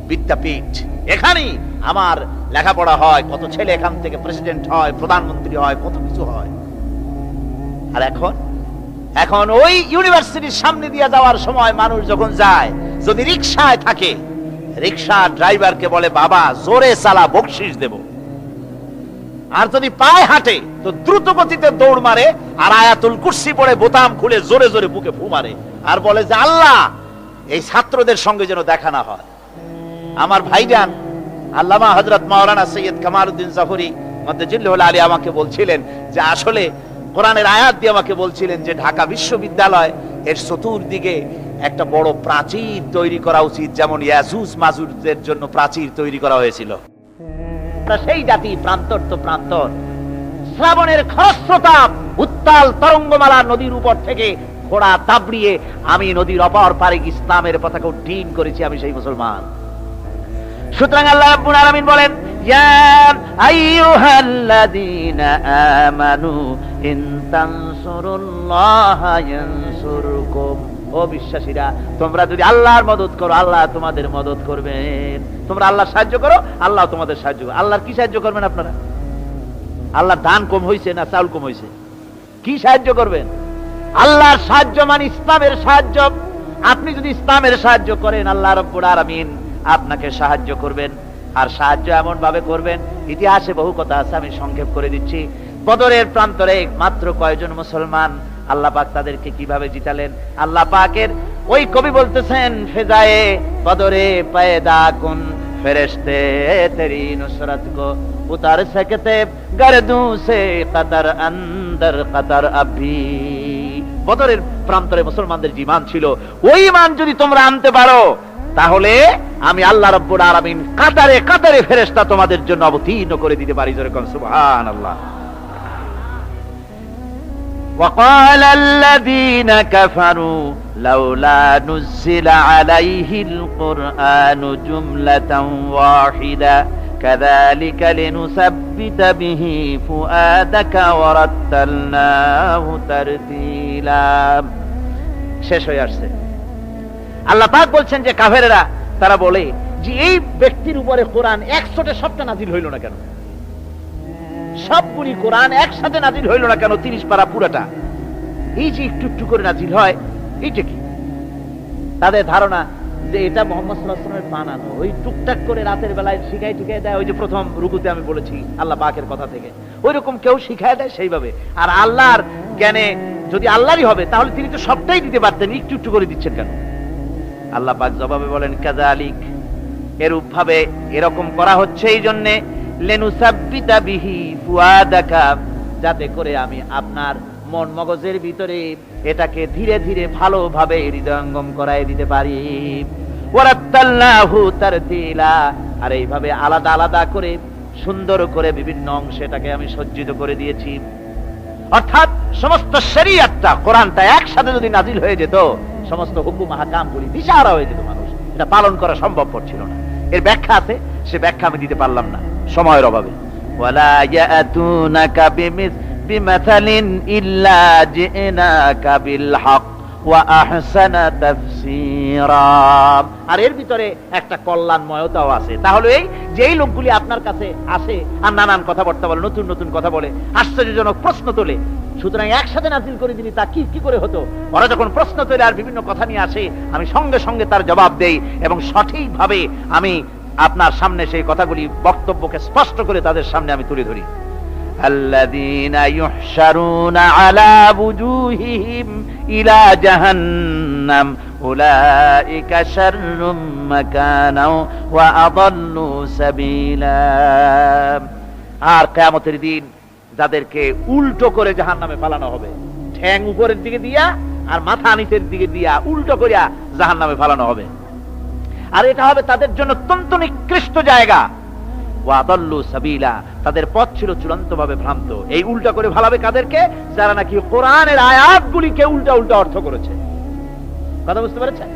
বিদ্যাপীঠ, এখানেই আমার লেখাপড়া হয়, কত ছেলে এখান থেকে প্রেসিডেন্ট হয়, প্রধানমন্ত্রী হয়, কত কিছু হয়। আর এখন ওই ইউনিভার্সিটির সামনে দিয়ে যাওয়ার সময় মানুষ যখন যায়, যদি রিকশায় থাকে, রিকশা ড্রাইভারকে বলে বাবা জোরে চালা, বকশিস দেব। আর যদি পায়ে হাঁটে তো দ্রুত গতিতে দৌড় মারে, আর আয়াতুল কুরসি পড়ে বোতাম খুলে জোরে জোরে বুকে ফু মারে, আর বলে যে আল্লাহ এই ছাত্রদের সঙ্গে যেন দেখা না হয়। আমার ভাইজান আল্লামা হযরত মাওলানা সৈয়দ কামালউদ্দিন জাফরি মাদ্দাজিল্লাহুল আলী আমাকে বলছিলেন যে আসলে কোরআনের আয়াত দিয়ে আমাকে বলছিলেন যে ঢাকা বিশ্ববিদ্যালয় এর চতুর্দিকে একটা বড় প্রাচীর তৈরি করা উচিত, যেমন ইয়াজুজ মাজুজের জন্য প্রাচীর তৈরি করা হয়েছিল। সেই জাতি প্রান্তর তো প্রান্তর, শ্রাবণের খরস্রোতাপ উত্তাল তরঙ্গমালা নদীর উপর থেকে ঘোড়া তাবড়িয়ে আমি নদীর অপর পারে ইসলামের পতাকা উড্ডীন করেছি, আমি সেই মুসলমান। সুতরাং আল্লাহ রাব্বুল আলামিন বলেন, ইয়া আইয়ুহাল্লাযীনা আমানু ইন তানসুরুল্লাহা ইয়ানসুরকুম। ও বিশ্বাসীরা, তোমরা যদি আল্লাহর মদদ করো, আল্লাহ তোমাদের মদদ করবেন। তোমরা আল্লাহর সাহায্য করো, আল্লাহ তোমাদের সাহায্য করবে। আল্লাহর কি সাহায্য করবেন আপনারা? আল্লাহর ধান কম হয়েছে না চাউল কম হয়েছে? কি সাহায্য করবেন? আল্লাহর সাহায্য মানে ইসলামের সাহায্য। আপনি যদি ইসলামের সাহায্য করেন, আল্লাহ রাব্বুল আলামিন আপনাকে সাহায্য করবেন। আর সাহায্য এমন ভাবে করবেন, ইতিহাসে বহু কথা আছে, আমি সংক্ষেপ করে দিচ্ছি। বদরের প্রান্তরে মাত্র কয়জন মুসলমান, আল্লাহ পাক তাদেরকে কিভাবে জিতালেন। আল্লাহ পাকের ওই কবি বলতেছেন, ফেজায়ে বদরে পয়দা কুন ফেরেশতে তেরি নুসরত কো উতার सकते গর্দু সে কতর অন্দর কতর আভি। বদরের প্রান্তরে মুসলমানদের ঈমান ছিল, ওই ঈমান যদি তোমরা আনতে পারো, তাহলে আমি আল্লাহ রাব্বুল আলামিন কাতারে কাতারে ফেরেশতা তোমাদের জন্য অবতীর্ণ করে দিতে পারি। যেরকম সুবহানাল্লাহ। وقال الذين كفروا لولا نزل عليه القرآن جملة واحدة كذلك لنثبت به فؤادك ورتلناه ترتيلا। শেষ হয়ে আসছে। আল্লাহ পাক বলছেন যে কাফেরেরা তারা বলে যে এই ব্যক্তির উপরে কোরআন 100টা সবটা নাজিল হইল না কেন? সবগুলি কোরআন একসাথে নাজিল হইল না কেন 30 পারা পুরাটা? এই যে একটু একটু করে নাজিল হয়, এইটা কি? তাদের ধারণা যে এটা মুহাম্মদ সাল্লাল্লাহু আলাইহি ওয়াসাল্লামের বানানো, ওই টুকটাক করে রাতের বেলায় শিখাই দেয়। ওই যে প্রথম রুকুতে আমি বলেছি আল্লাহ পাকের কথা থেকে, ওই রকম কেউ শিখায় দেয় সেইভাবে। আর আল্লাহর জ্ঞানে যদি আল্লাহরই হবে তাহলে তিনি তো সবটাই দিতে পারতেন, একটু একটু করে দিচ্ছেন কেন? আল্লাহ পাক জবাবে বলেন, কাযালিক, এরূপ ভাবে এরকম করা হচ্ছে এই জন্য, লিনুসাব্বিতা বিহি ফুয়াদাকা, যাতে করে আমি আপনার মন মগজের ভিতরে এটাকে ধীরে ধীরে ভালোভাবে হৃদয়ঙ্গম করায় দিতে পারি। ওয়ারাত্তালনাহু তারতিলা, আর এইভাবে আলাদা আলাদা করে সুন্দর করে বিভিন্ন অংশে এটাকে আমি সজ্জিত করে দিয়েছি। অর্থাৎ সমস্ত শরীয়তটা, কোরআনটা একসাথে যদি নাজিল হয়ে যেত, সমস্ত হুকুম আহকামগুলি দিশাহারা হয়ে যেত, মানুষ এটা পালন করা সম্ভবপর ছিল না। এর ব্যাখ্যা আছে, সে ব্যাখ্যা আমি দিতে পারলাম না সময়ের অভাবে। ওয়ালা ইয়াতুনাকা বিমাসালিন ইল্লা জিনাকা বিল হক ওয়া আহসানা তাফসীরা। আর এর ভিতরে একটা কল্যাণময়তাও আছে। তাহলে এই যে এই লোকগুলি আপনার কাছে আসে আর নানান কথাবার্তা বলে, নতুন নতুন কথা বলে, আশ্চর্যজনক প্রশ্ন তোলে, সুতরাং একসাথে নাজিল করে দিলি তা কি করে হতো? ওরা যখন প্রশ্ন তোলে আর বিভিন্ন কথা নিয়ে আসে, আমি সঙ্গে সঙ্গে তার জবাব দেই এবং সঠিকভাবে আমি আপনার সামনে সেই কথাগুলি, বক্তব্যকে স্পষ্ট করে তাদের সামনে আমি তুলে ধরি। আল্লাযীনা ইউহশারুনা আলা বুজুহিহিম ইলা জাহান্নাম উলাইকা শাররুম মাকানাও ওয়া আযাল্লু সাবিলা। আর কিয়ামতের দিন যাদেরকে উল্টো করে জাহান্নামে ফেলানো হবে, ঠ্যাং উপরের দিকে দিয়া আর মাথা নিচের দিকে দিয়া উল্টো করিয়া জাহান্নামে ফেলানো হবে। আর এটা হবে তাদের জন্য অত্যন্ত নিকৃষ্ট জায়গা। ওয়া আযাল্লু সাবিলা, তাদের পথ ছিল চূড়ান্তভাবে ভ্রান্ত। এই উল্টা করে ফেলাবে কাদেরকে? যারা নাকি কোরআনের আয়াতগুলিকে উল্টা উল্টা অর্থ করেছে। কথা বুঝতে পেরেছেন?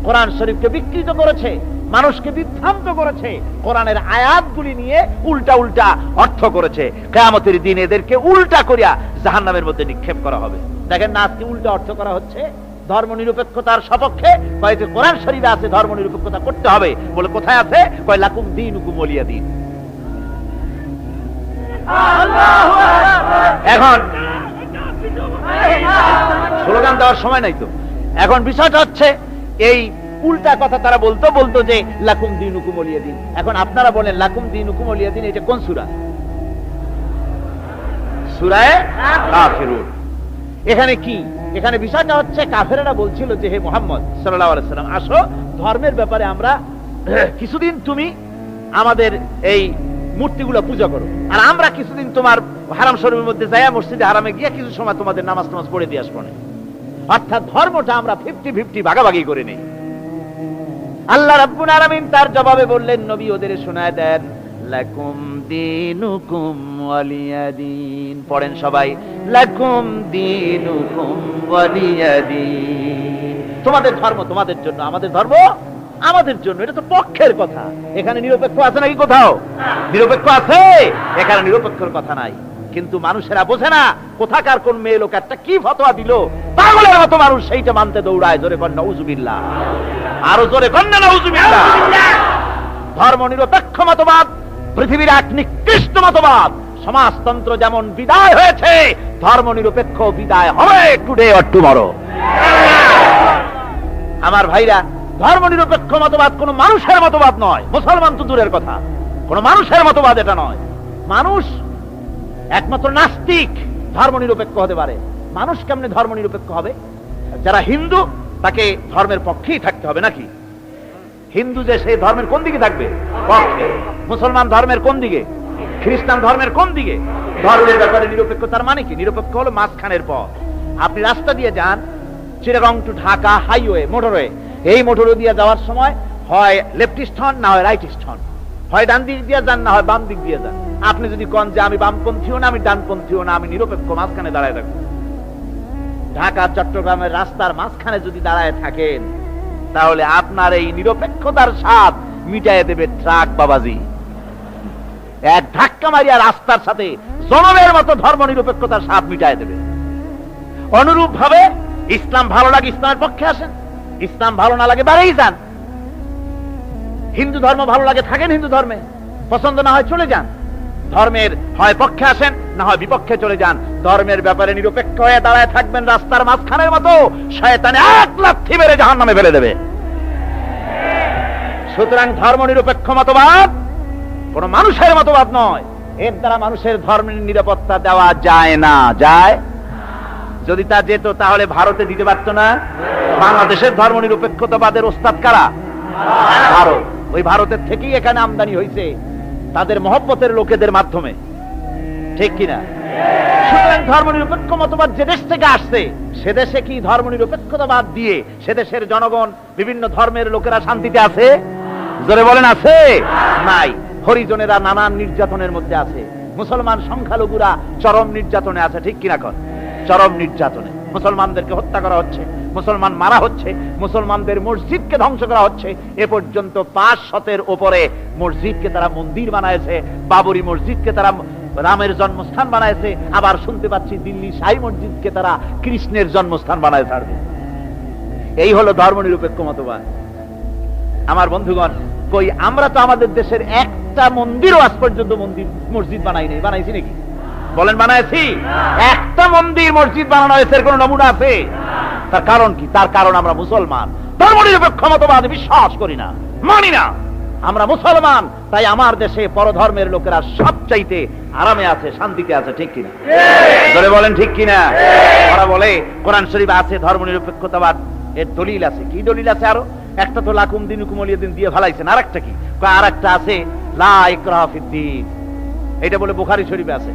কোরআন শরীফকে বিকৃত করেছে, মানুষকে বিভ্রান্ত করেছে, কোরআনের আয়াতগুলি নিয়ে উল্টা উল্টা অর্থ করেছে। কিয়ামতের দিন এদেরকে উল্টা করিয়া জাহান্নামের মধ্যে নিক্ষেপ করা হবে। দেখেন না, আজকে উল্টা অর্থ করা হচ্ছে ধর্ম নিরপেক্ষতার সপক্ষে। কয়েছে কোরআন শরীফে আছে ধর্ম নিরপেক্ষতা করতে হবে, বলে কোথায় আছে? কয় লাকুম দীনুকুম ওয়ালিয়া দীন। এখন স্লোগান দেওয়ার সময় নাই তো। এখন বিষয়টা হচ্ছে এই উল্টা কথা তারা বলতো যে লাকুম দীনুকুম ওয়ালিয়া দীন। এখন আপনারা বলেন লাকুম দীনুকুম ওয়ালিয়া দীন এটা কোন সূরা? সূরা কাফিরুন। এখানে কি? এখানে বিষয়টা হচ্ছে কাফেরেরা বলছিল যে হে মুহাম্মদ সাল্লাল্লাহু আলাইহি ওয়াসাল্লাম, আসো ধর্মের ব্যাপারে আমরা কিছুদিন তুমি আমাদের এই মূর্তিগুলো পূজা করো, আর আমরা কিছুদিন তোমার হারাম শরীফের মধ্যে যাইয়া মসজিদে হারামে গিয়ে কিছু সময় তোমাদের নামাজ পড়ে দিয়ে আসবো না। অর্থাৎ ধর্মটা আমরা 50-50 ভাগাভাগি করে নেই। আল্লাহ রাব্বুল আলামিন তার জবাবে বললেন, নবী ওদের শোনায় দেন, লাকুম দীনুকুম ওয়ালিয়া দীন। পড়েন সবাই, লাকুম দীনুকুম ওয়ালিয়া দীন। তোমাদের ধর্ম তোমাদের জন্য, আমাদের ধর্ম আমাদের জন্য। এটা তো পক্ষের কথা। এখানে নিরপেক্ষ আছে নাকি কোথাও? নিরপেক্ষ আছে? এখানে নিরপেক্ষর কথা নাই। কিন্তু মানুষেরা বোঝে না কোথাকার কোন মেয়ে লোক একটা কি ফতোয়া দিল, পাগলের মতো মানুষ সেইটা মানতে দৌড়ায়। জোরে কর নাউযুবিল্লাহ, আরো জোরে কর না নাউযুবিল্লাহ। ধর্ম নিরপেক্ষ মতবাদ পৃথিবীর এক নিকৃষ্ট মতবাদ। সমাজতন্ত্র যেমন বিদায় হয়েছে, ধর্ম নিরপেক্ষ বিদায় হবে টুডে অর টুমরো। আমার ভাইরা, ধর্ম নিরপেক্ষ মতবাদ কোন মানুষের মতবাদ নয়। মুসলমান তো দূরের কথা, কোন মানুষের মতবাদ এটা নয়। মানুষ একমাত্র নাস্তিক ধর্ম নিরপেক্ষ হতে পারে। মানুষ কেমনে ধর্ম নিরপেক্ষ হবে? যারা হিন্দু তাকে ধর্মের পক্ষেই থাকতে হবে নাকি? হিন্দু যে সেই ধর্মের কোন দিকে থাকবে? পক্ষে। মুসলমান ধর্মের কোন দিকে? খ্রিস্টান ধর্মের কোন দিকে? ধর্মের ব্যাপারে নিরপেক্ষতার মানে কি? নিরপেক্ষ হলো মাঝখানের পথ। আপনি রাস্তা দিয়ে যান, Chittagong to Dhaka highway, motorway, এই মোটরওয়ে দিয়ে যাওয়ার সময় হয় লেফটিস্ট হন, না হয় রাইটিস্ট হন, হয় ডান দিক দিয়ে যান, না হয় বাম দিক দিয়ে যান। আপনি যদি কোন যে আমি বামপন্থীও না, আমি ডানপন্থীও না, আমি নিরপেক্ষ, মাঝখানে দাঁড়ায় থাকবো। ঢাকা চট্টগ্রামের রাস্তার মাঝখানে যদি দাঁড়ায় থাকেন, তাহলে আপনার এই নিরপেক্ষতার স্বাদ মিটাইয়ে দেবে ট্রাক বাবাজি। এক ধাক্কা মারিয়া রাস্তার সাথে জনমের মতো ধর্ম নিরপেক্ষতার স্বাদ মিটাইয়ে দেবে। অনুরূপ ভাবে ইসলাম ভালো লাগে, ইসলামের পক্ষে আসেন। ইসলাম ভালো না লাগে বাড়েই যান। হিন্দু ধর্ম ভালো লাগে, থাকেন হিন্দু ধর্মে। পছন্দ না হয় চলে যান। ধর্মের হয় পক্ষে আসেন, না হয় বিপক্ষে চলে যান। ধর্মের ব্যাপারে নিরপেক্ষ হয়ে দাঁড়ায় থাকবেন রাস্তার মাঝখানের মতো, শয়তানে এক লাথি মেরে জাহান্নামে ফেলে দেবে। সুতরাং ধর্ম নিরপেক্ষ মতবাদ কোন মানুষের মতবাদ নয়। এর দ্বারা মানুষের ধর্মের নিরাপত্তা দেওয়া যায় না। যায়? যদি তা যেত তাহলে ভারতে দিতে পারত না। বাংলাদেশের ধর্ম নিরপেক্ষতাবাদের ওস্তাদ কারা? ভারত। ওই ভারতের থেকেই এখানে আমদানি হয়েছে তাদের মহব্বতের লোকেদের মাধ্যমে, ঠিক কিনা? সুতরাং ধর্ম নিরপেক্ষ মতবাদ যে দেশ থেকে আসছে, সে দেশে কি ধর্ম নিরপেক্ষতাবাদ দিয়ে সে দেশের জনগণ, বিভিন্ন ধর্মের লোকেরা শান্তিতে আছে? জোরে বলেন, আছে? নাই। হরিজনেরা নানান নির্যাতনের মধ্যে আছে, মুসলমান সংখ্যালঘুরা চরম নির্যাতনে আছে, ঠিক কিনা? কর চরম নির্যাতনে মুসলমানদেরকে হত্যা করা হচ্ছে, মুসলমান মারা হচ্ছে, মুসলমানদের মসজিদকে ধ্বংস করা হচ্ছে। এ পর্যন্ত 500-এর উপরে মসজিদকে তারা মন্দির বানাইছে, বাবরি মসজিদকে তারা রামের জন্মস্থান বানাইছে, আবার শুনতে পাচ্ছি দিল্লি শাহী মসজিদকে তারা কৃষ্ণের জন্মস্থান বানায় ছাড়বে। এই হলো ধর্ম নিরপেক্ষ মতবাদ। আমার বন্ধুগণ, কই আমরা তো আমাদের দেশের একটা মন্দিরও আজ পর্যন্ত মসজিদ বানাই নাই। বানাইছি নাকি? বলেন, বানাইছি? একটা মন্দির মসজিদ বানানো হয়েছে কোন নমুনা আছে? তার কারণ কি? তার কারণ আমরা মুসলমান, ধর্ম নিরপেক্ষ মতবাদে বিশ্বাস করি না, মানি না। আমরা মুসলমান, তাই আমার দেশে পরধর্মের লোকেরা সবচাইতে আরামে আছে, শান্তিতে আছে, ঠিক কিনা? ধরে বলেন, ঠিক কিনা? ওরা বলে কোরআন শরীফ আছে ধর্ম নিরপেক্ষতাবাদ, এর দলিল আছে। কি দলিল আছে? আরো একটা তো লাকুম দিনুকুম ওয়ালিয়া দিন দিয়ে ফেলাইছেন, আর একটা কি? আর একটা আছে লা ইকরাহা ফিদ্দীন, এটা বলে বুখারী শরীফে আছে।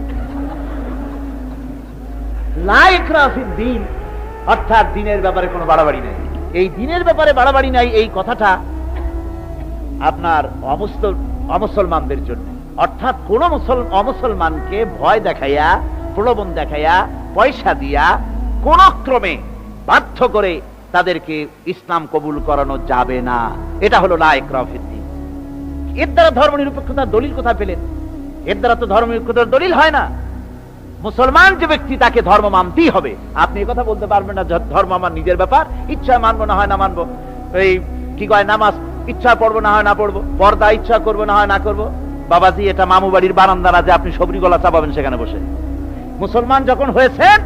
লা ইকরাহা ফিদ্দীন অর্থাৎ দিনের ব্যাপারে কোনো বাড়াবাড়ি নাই। এই দিনের ব্যাপারে বাড়াবাড়ি নাই, এই কথাটা আপনার অমুসলমানদের জন্য, অর্থাৎ কোন অমুসলমানকে ভয় দেখাইয়া, প্রলোভন দেখাইয়া, পয়সা দিয়া কোন ক্রমে বাধ্য করে তাদেরকে ইসলাম কবুল করানো যাবে না। এটা হলো লা ইকরাহা ফিদ্দীন। এর দ্বারা ধর্ম নিরপেক্ষতার দলিল কোথায় পেলেন? এর দ্বারা তো ধর্ম নিরপেক্ষতার দলিল হয় না। মুসলমান যে ব্যক্তি, তাকে ধর্ম মানতেই হবে। আপনি কথা বলতে পারবেন না ধর্ম আমার নিজের ব্যাপার, ইচ্ছা মানবো না হয় না মানবো। এই কি কয়, নামাজ ইচ্ছা পড়বো না হয় না পড়বো, পর্দা ইচ্ছা করবো না হয় না করবো। বাবাজি, এটা মামু বাড়ির বারান্দা না যে আপনি সবরি গলা চাপাবেন সেখানে বসে। মুসলমান যখন হয়েছেন,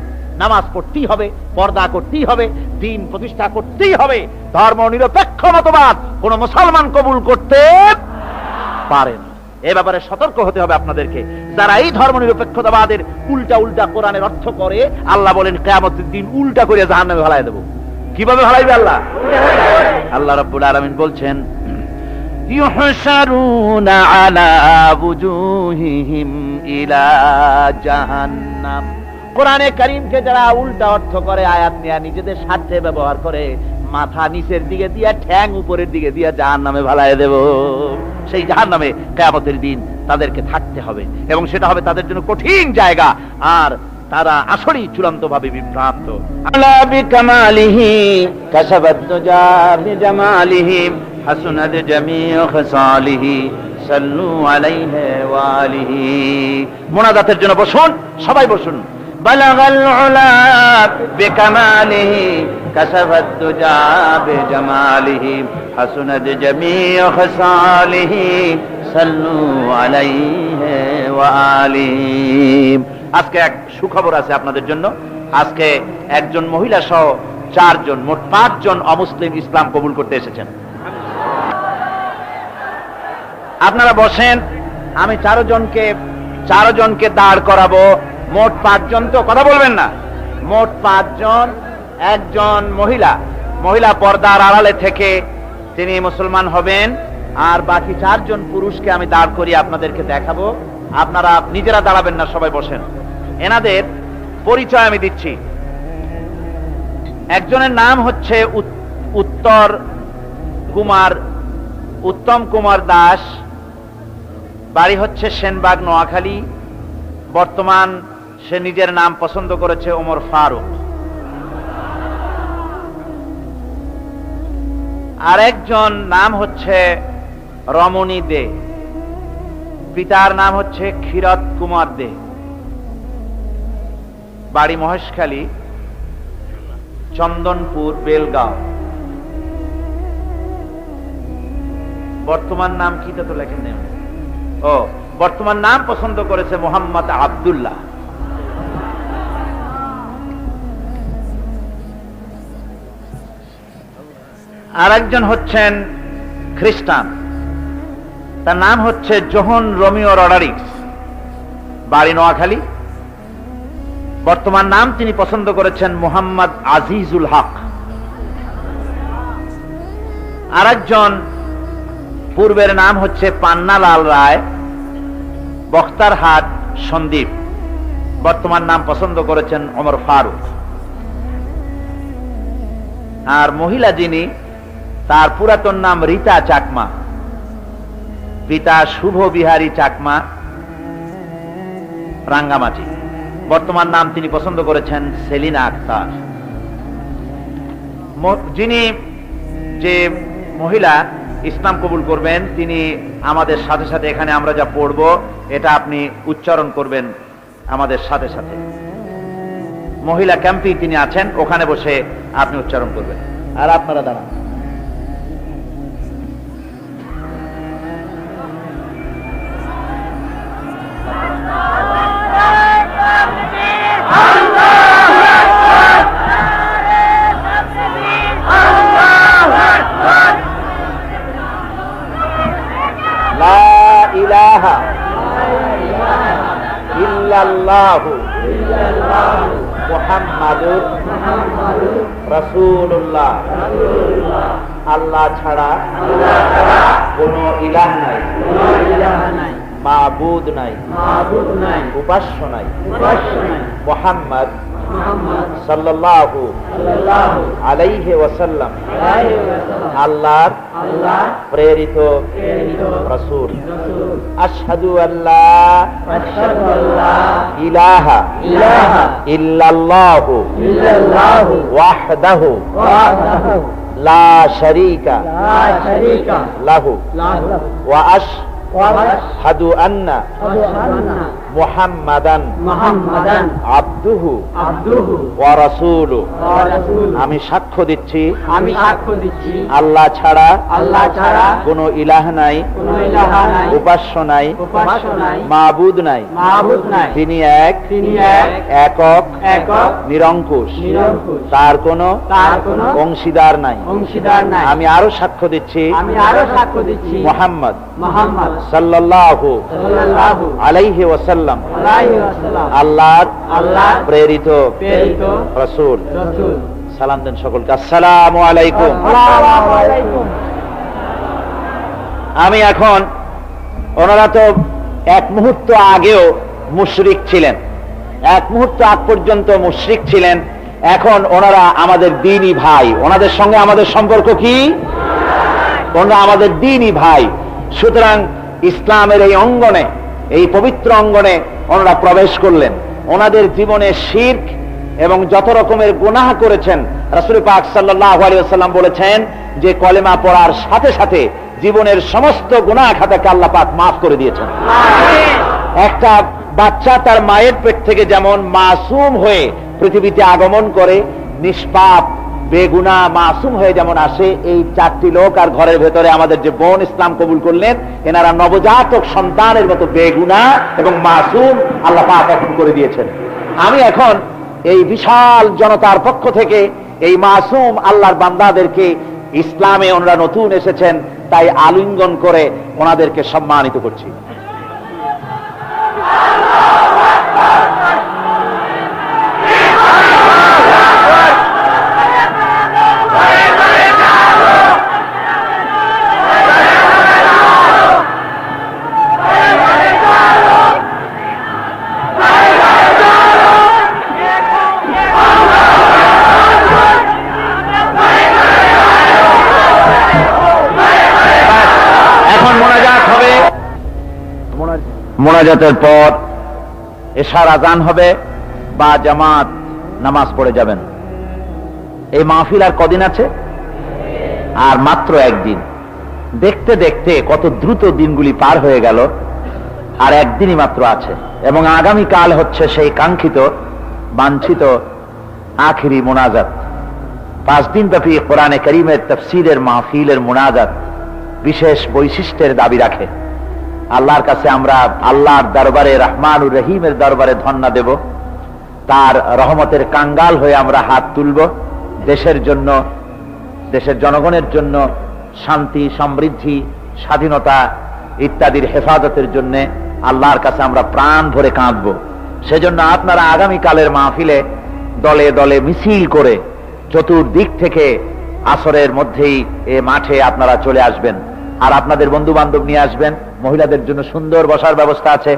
নামাজ পড়তেই হবে, পর্দা করতেই হবে, দিন প্রতিষ্ঠা করতেই হবে। ধর্ম নিরপেক্ষ মতবাদ কোন মুসলমান কবুল করতে পারে না। এ ব্যাপারে সতর্ক হতে হবে আপনাদেরকে। যারা এই ধর্ম নিরপেক্ষতাবাদের উল্টা উল্টা কোরআনের অর্থ করে, আল্লাহ বলেন কিয়ামতের দিন উল্টা করে জাহান্নামে ফেলায় দেব। কিভাবে ফেলাইবে আল্লাহ? আল্লাহ রাব্বুল আলামিন বলছেন, ইউহশারুনা আলা বুজুহিহিম ইলা জাহান্নাম। কোরআনে কারীমকে যারা উল্টা অর্থ করে, আয়াত নিয়ে নিজেদের স্বার্থে ব্যবহার করে, মাথা নিচের দিকে দিয়া, ঠ্যাং উপরের দিকে দিয়া জাহান্নামে ভালায় দেব। সেই জাহান্নামে কিয়ামতের দিন তাদেরকে থাকতে হবে, এবং সেটা হবে তাদের জন্য কঠিন জায়গা। আর তারা আসলেই চূড়ান্ত ভাবে বিভ্রান্ত। আলা বিকামালিহি কাসাবাত দুজা বিজামালিহি হাসুনাত জামিউ খাসালিহি সাল্লু আলাইহি ওয়া আলিহি। মুনাজাতের জন্য বসুন, সবাই বসুন। বালাগাল উলা বিকামালিহি কাসাবাত দুজা বিজামালিহি হাসুনাত জামিউ খাসালিহি সাল্লু আলাইহি ওয়া আলিহি। আজকে এক সুখবর আছে আপনাদের জন্য। আজকে একজন মহিলা সহ 4 জন, মোট 5 জন অমুসলিম ইসলাম কবুল করতে এসেছেন। আপনারা বসেন, আমি 4 জনকে দাঁড় করাবো। মোট 5 জন, তো কথা বলবেন না। মোট 5 জন। একজন মহিলা পর্দার আড়ালে থেকে তিনি মুসলমান হবেন, আর বাকি 4 জন পুরুষকে আমি দাঁড় করিয়ে আপনাদেরকে দেখাবো। আপনারা নিজেরা দাঁড়াবেন না, সবাই বসেন। এনাদের পরিচয় আমি দিচ্ছি। একজনের নাম হচ্ছে উত্তম কুমার দাস, বাড়ি হচ্ছে সেনবাগ, নোয়াখালী। বর্তমান সে নিজের নাম পছন্দ করেছে ওমর ফারুক। আরেকজন নাম হচ্ছে রমণী দে, পিতার নাম হচ্ছে ক্ষীরত কুমার দে, বাড়ি মহেশখালী, চন্দনপুর, বেলগাঁও। বর্তমান নাম কি তো লেখেন নেই। ও, বর্তমান নাম পছন্দ করেছে মোহাম্মদ আব্দুল্লাহ। আর একজন হচ্ছেন খ্রিস্টান, তার নাম হচ্ছে জোহন রোমিও রডারিক্স, বাড়ি নোয়াখালী। বর্তমান নাম তিনি পছন্দ করেছেন মোহাম্মদ আজিজুল হক। আর একজন পূর্বের নাম হচ্ছে পান্নালাল রায়, বখতারহাট সন্দ্বীপ। বর্তমান নাম পছন্দ করেছেন ওমর ফারুক। আর মহিলা যিনি, তার পুরাতন নাম রীতা চাকমা, পিতা শুভ বিহারী চাকমা, রাঙ্গামাটি। বর্তমান নাম তিনি পছন্দ করেছেন সেলিনা আক্তার। যিনি যে মহিলা ইসলাম কবুল করবেন, তিনি আমাদের সাথে সাথে এখানে আমরা যা পড়ব এটা আপনি উচ্চারণ করবেন আমাদের সাথে সাথে। মহিলা ক্যাম্পে তিনি আছেন, ওখানে বসে আপনি উচ্চারণ করবেন। আর আপনারা দাঁড়ান। মুহাম্মাদুর রাসূলুল্লাহ, আল্লাহ ছাড়া কোন ইলাহ নাই, মাবুদ নাই, উপাস্য নাই। মুহাম্মদ সাল্লাল্লাহু আলাইহি ওয়াসাল্লাম আল্লাহর প্রেরিত রাসূল। আশহাদু আল্লা ইলাহা ইল্লাল্লাহু ওয়াহদাহু লা শারীকা লাহু ওয়া আশহাদু আন্না মুহাম্মাদান আবদুহু ওয়া রাসূলুহু। আমি সাক্ষ্য দিচ্ছি আল্লাহ ছাড়া কোন ইলাহ নাই, উপাস্য নাই, মাবুদ নাই। তিনি এক, একক, নিরঙ্কুশ, তার কোন অংশীদার নাই। আমি আরো সাক্ষ্য দিচ্ছি মুহাম্মদ সাল্লাল্লাহু আলাইহি ওয়াসাল্লাম আল্লাহর প্রেরিত রাসূল। সালাম দেন সকলকে। আসসালামু আলাইকুম। আমি এখন, ওনারা তো এক মুহূর্ত আগেও মুশরিক ছিলেন, এক মুহূর্ত আগ পর্যন্ত মুশরিক ছিলেন, এখন ওনারা আমাদের দ্বীনি ভাই। ওনাদের সঙ্গে আমাদের সম্পর্ক কি? ওনারা আমাদের দ্বীনি ভাই। সুতরাং ইসলামের এই অঙ্গনে, এই পবিত্র অঙ্গনে ওনারা প্রবেশ করলেন। ওনাদের জীবনে শিরক এবং যত রকমের গুনাহ করেছেন, রাসূল পাক সাল্লাল্লাহু আলাইহি ওয়াসাল্লাম বলেছেন যে কলেমা পড়ার সাথে সাথে জীবনের সমস্ত গুনাহ খাতাকে আল্লাহ পাক মাফ করে দিয়েছেন। একটা বাচ্চা তার মায়ের পেট থেকে যেমন মাসুম হয়ে পৃথিবীতে আগমন করে, নিষ্পাপ বেগুনা মাসুম হয়ে যেমন আসে, এই চারটি লোক আর ঘরের ভেতরে আমাদের যে বোন ইসলাম কবুল করলেন, এনারা নবজাতক সন্তানের মতো বেগুনা এবং মাসুম আল্লাহ পাক এখন করে দিয়েছেন। আমি এখন এই বিশাল জনতার পক্ষ থেকে এই মাসুম আল্লাহর বান্দাদেরকে, ইসলামে ওনারা নতুন এসেছেন তাই আলিঙ্গন করে ওনাদেরকে সম্মানিত করছি। মোনাজাতের পর এশার আজান হবে বা জামাত নামাজ পড়ে যাবেন। এই মাহফিল আর কদিন আছে? আর মাত্র একদিন। দেখতে দেখতে কত দ্রুত দিনগুলি পার হয়ে গেল, আর একদিনই মাত্র আছে। এবং আগামীকাল হচ্ছে সেই কাঙ্ক্ষিত বাঞ্ছিত আখিরি মোনাজাত। 5 দিন ব্যাপী কোরআনে কারীমের তাফসীরের মাহফিলের মোনাজাত বিশেষ বৈশিষ্ট্যের দাবি রাখে। আল্লাহর কাছে আমরা আল্লাহর দরবারে, রহমানুর রহিমের দরবারে ধন্না দেব, তার রহমতের কাঙ্গাল হয়ে আমরা হাত তুলব। দেশের জন্য, দেশের জনগণের জন্য শান্তি, সমৃদ্ধি, স্বাধীনতা ইত্যাদির হেফাজতের জন্য আল্লাহর কাছে আমরা প্রাণ ভরে কাঁদব। সেজন্য আপনারা আগামীকালের মাহফিলে দলে দলে মিছিল করে চতুর্দিক থেকে আসরের মধ্যেই এ মাঠে আপনারা চলে আসবেন, আর আপনাদের বন্ধু বান্ধব নিয়ে আসবেন। মহিলাদের জন্য সুন্দর বসার ব্যবস্থা আছে।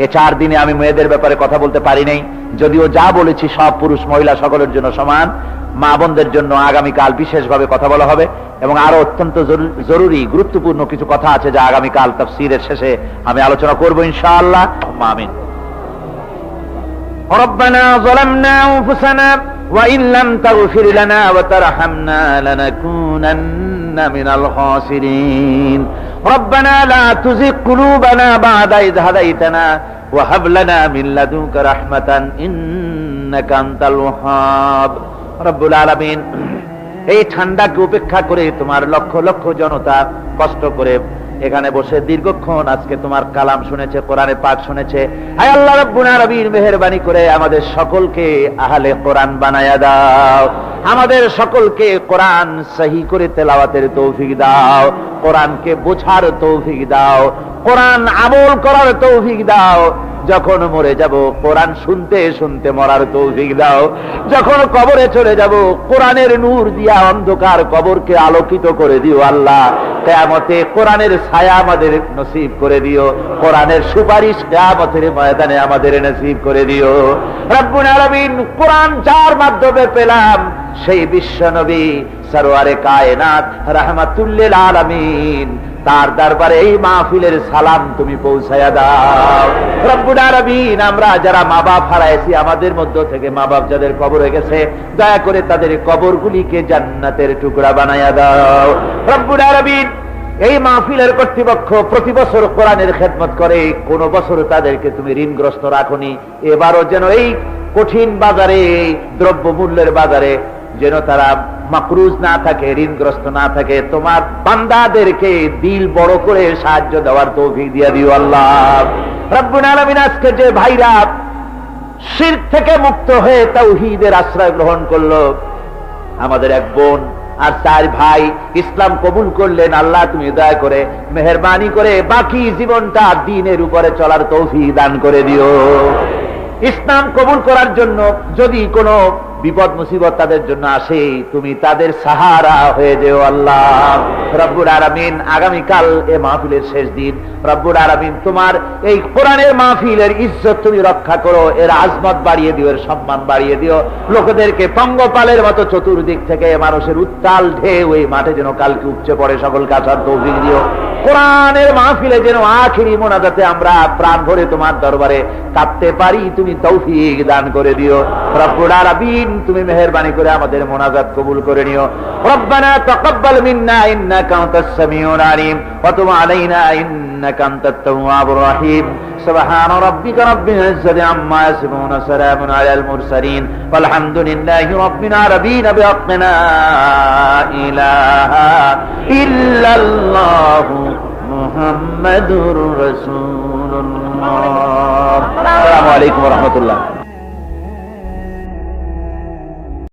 এ 4 দিনে আমি মেয়েদের ব্যাপারে কথা বলতে পারি নাই, যদিও যা বলেছি সব পুরুষ মহিলা সকলের জন্য সমান। মা বোনদের জন্য আগামীকাল বিশেষভাবে কথা বলা হবে, এবং আরো অত্যন্ত জরুরি গুরুত্বপূর্ণ কিছু কথা আছে যা আগামীকাল তাফসীরের শেষে আমি আলোচনা করব ইনশাআল্লাহ। আমিন। ربنا ظلمنا أنفسنا وإن لم تغفر لنا وترحمنا لنكونن من الخاسرين ربنا لا تزغ قلوبنا بعد إذ هديتنا وهب لنا من لدنك رحمة إنك أنت الوهاب رب العالمين। এই ঠান্ডাকে উপেক্ষা করে তোমার লক্ষ লক্ষ জনতা কষ্ট করে এখানে বসে দীর্ঘক্ষণ আজকে তোমার কালাম শুনেছে, কোরআনে পাক শুনেছে। হায় আল্লাহ রাব্বুল আলামিন, মেহেরবানি করে আমাদের সকলকে আহলে কোরআন বানায়া দাও, আমাদের সকলকে কোরআন সহি করে তেলাওয়াতের তৌফিক দাও, কোরআনকে বোঝার তৌফিক দাও, কোরআন আমল করার তৌফিক দাও। যখন মরে যাব কোরআন শুনতে শুনতে মরার তৌফিক দাও। যখন কবরে চলে যাব কোরআনের নূর দিয়া অন্ধকার কবরকে আলোকিত করে দিও আল্লাহ। কিয়ামতে কোরআনের ছায়া আমাদের নসিব করে দিও, কোরআনের সুপারিশ কিয়ামতের ময়দানে আমাদের নসিব করে দিও রব্বুল আলামিন। কোরআন যার মাধ্যমে পেলাম সেই বিশ্ব নবী সরওয়ারে কায়নাত রাহমাতুল লিল আলামিন, তার দরবারে এই মাহফিলের সালাম তুমি পৌঁছায়া দাও রব্বুল আলামিন। আমরা যারা মা বাপ হারাইছি, আমাদের মধ্য থেকে মা বাপ যাদের কবর হয়ে গেছে, দয়া করে তাদের কবরগুলিকে জান্নাতের টুকরা বানায়া দাও রব্বুল আলামিন। এই মাহফিলের কর্তৃপক্ষ প্রতি বছর কোরআনের খেদমত করে, কোন বছর তাদেরকে তুমি ঋণগ্রস্ত রাখনি। এবারও যেন এই কঠিন বাজারে, দ্রব্য মূল্যের বাজারে যেন তারা মাকরুজ না থাকে, ঋণগ্রস্ত না থাকে। তোমার বান্দাদেরকে দিল বড় করে সাহায্য দেওয়ার তৌফিক দিয়ে দিও আল্লাহ রব্বুল আলামিন। আজকে যে ভাইরা শিরক থেকে মুক্ত হয়ে তাওহীদের আশ্রয় গ্রহণ করলো, আমাদের এক বোন আর 4 ভাই ইসলাম কবুল করলেন, আল্লাহ তুমি দয়া করে মেহেরবানি করে বাকি জীবনটা দ্বীনের উপরে চলার তৌফিক দান করে দিও। ইসলাম কবুল করার জন্য যদি কোনো বিপদ মুসিবত তাদের জন্য আসে, তুমি তাদের সাহারা হয়ে যেও আল্লাহ রব্বুল আলামিন। আগামীকাল এ মাহফিলের শেষ দিন, রব্বুল আলামিন তোমার এই কোরআনের মাহফিলের ইজ্জত তুমি রক্ষা করো, এর আজমত বাড়িয়ে দিও, এর সম্মান বাড়িয়ে দিও। লোকেদেরকে পঙ্গপালের মতো চতুর্দিক থেকে মানুষের উত্তাল ঢেউ এই মাঠে যেন কালকে উপচে পড়ে, সকলকে আসার তৌফিক দিও। কোরআনের মাহফিলে যেন আখিরি মোনাজাতে আমরা প্রাণ ভরে তোমার দরবারে কাঁদতে পারি, তুমি তৌফিক দান করে দিও রব্বুল আলামিন। তুমি মেহেরবানি করে আমাদের মোনাজাত কবুল করে নিও। রব্বানা তাকাব্বাল মিন্না ইন্নাকা আনতাস সামিউল আলিম ওয়া তুব আলাইনা ইন্নাকা আনতাত তাওয়াবুর রহিম। সুবহান রাব্বিকা রাব্বিল ইজ্জাতি আম্মা ইয়াসিফুন ওয়া সালামুন আলাল মুরসালিন ওয়ালহামদুলিল্লাহি রাব্বিল আলামিন। বিহাক্কি লা ইলাহা ইল্লাল্লাহু মুহাম্মাদুর রাসূলুল্লাহ। আসসালামু আলাইকুম ওয়া রাহমাতুল্লাহ।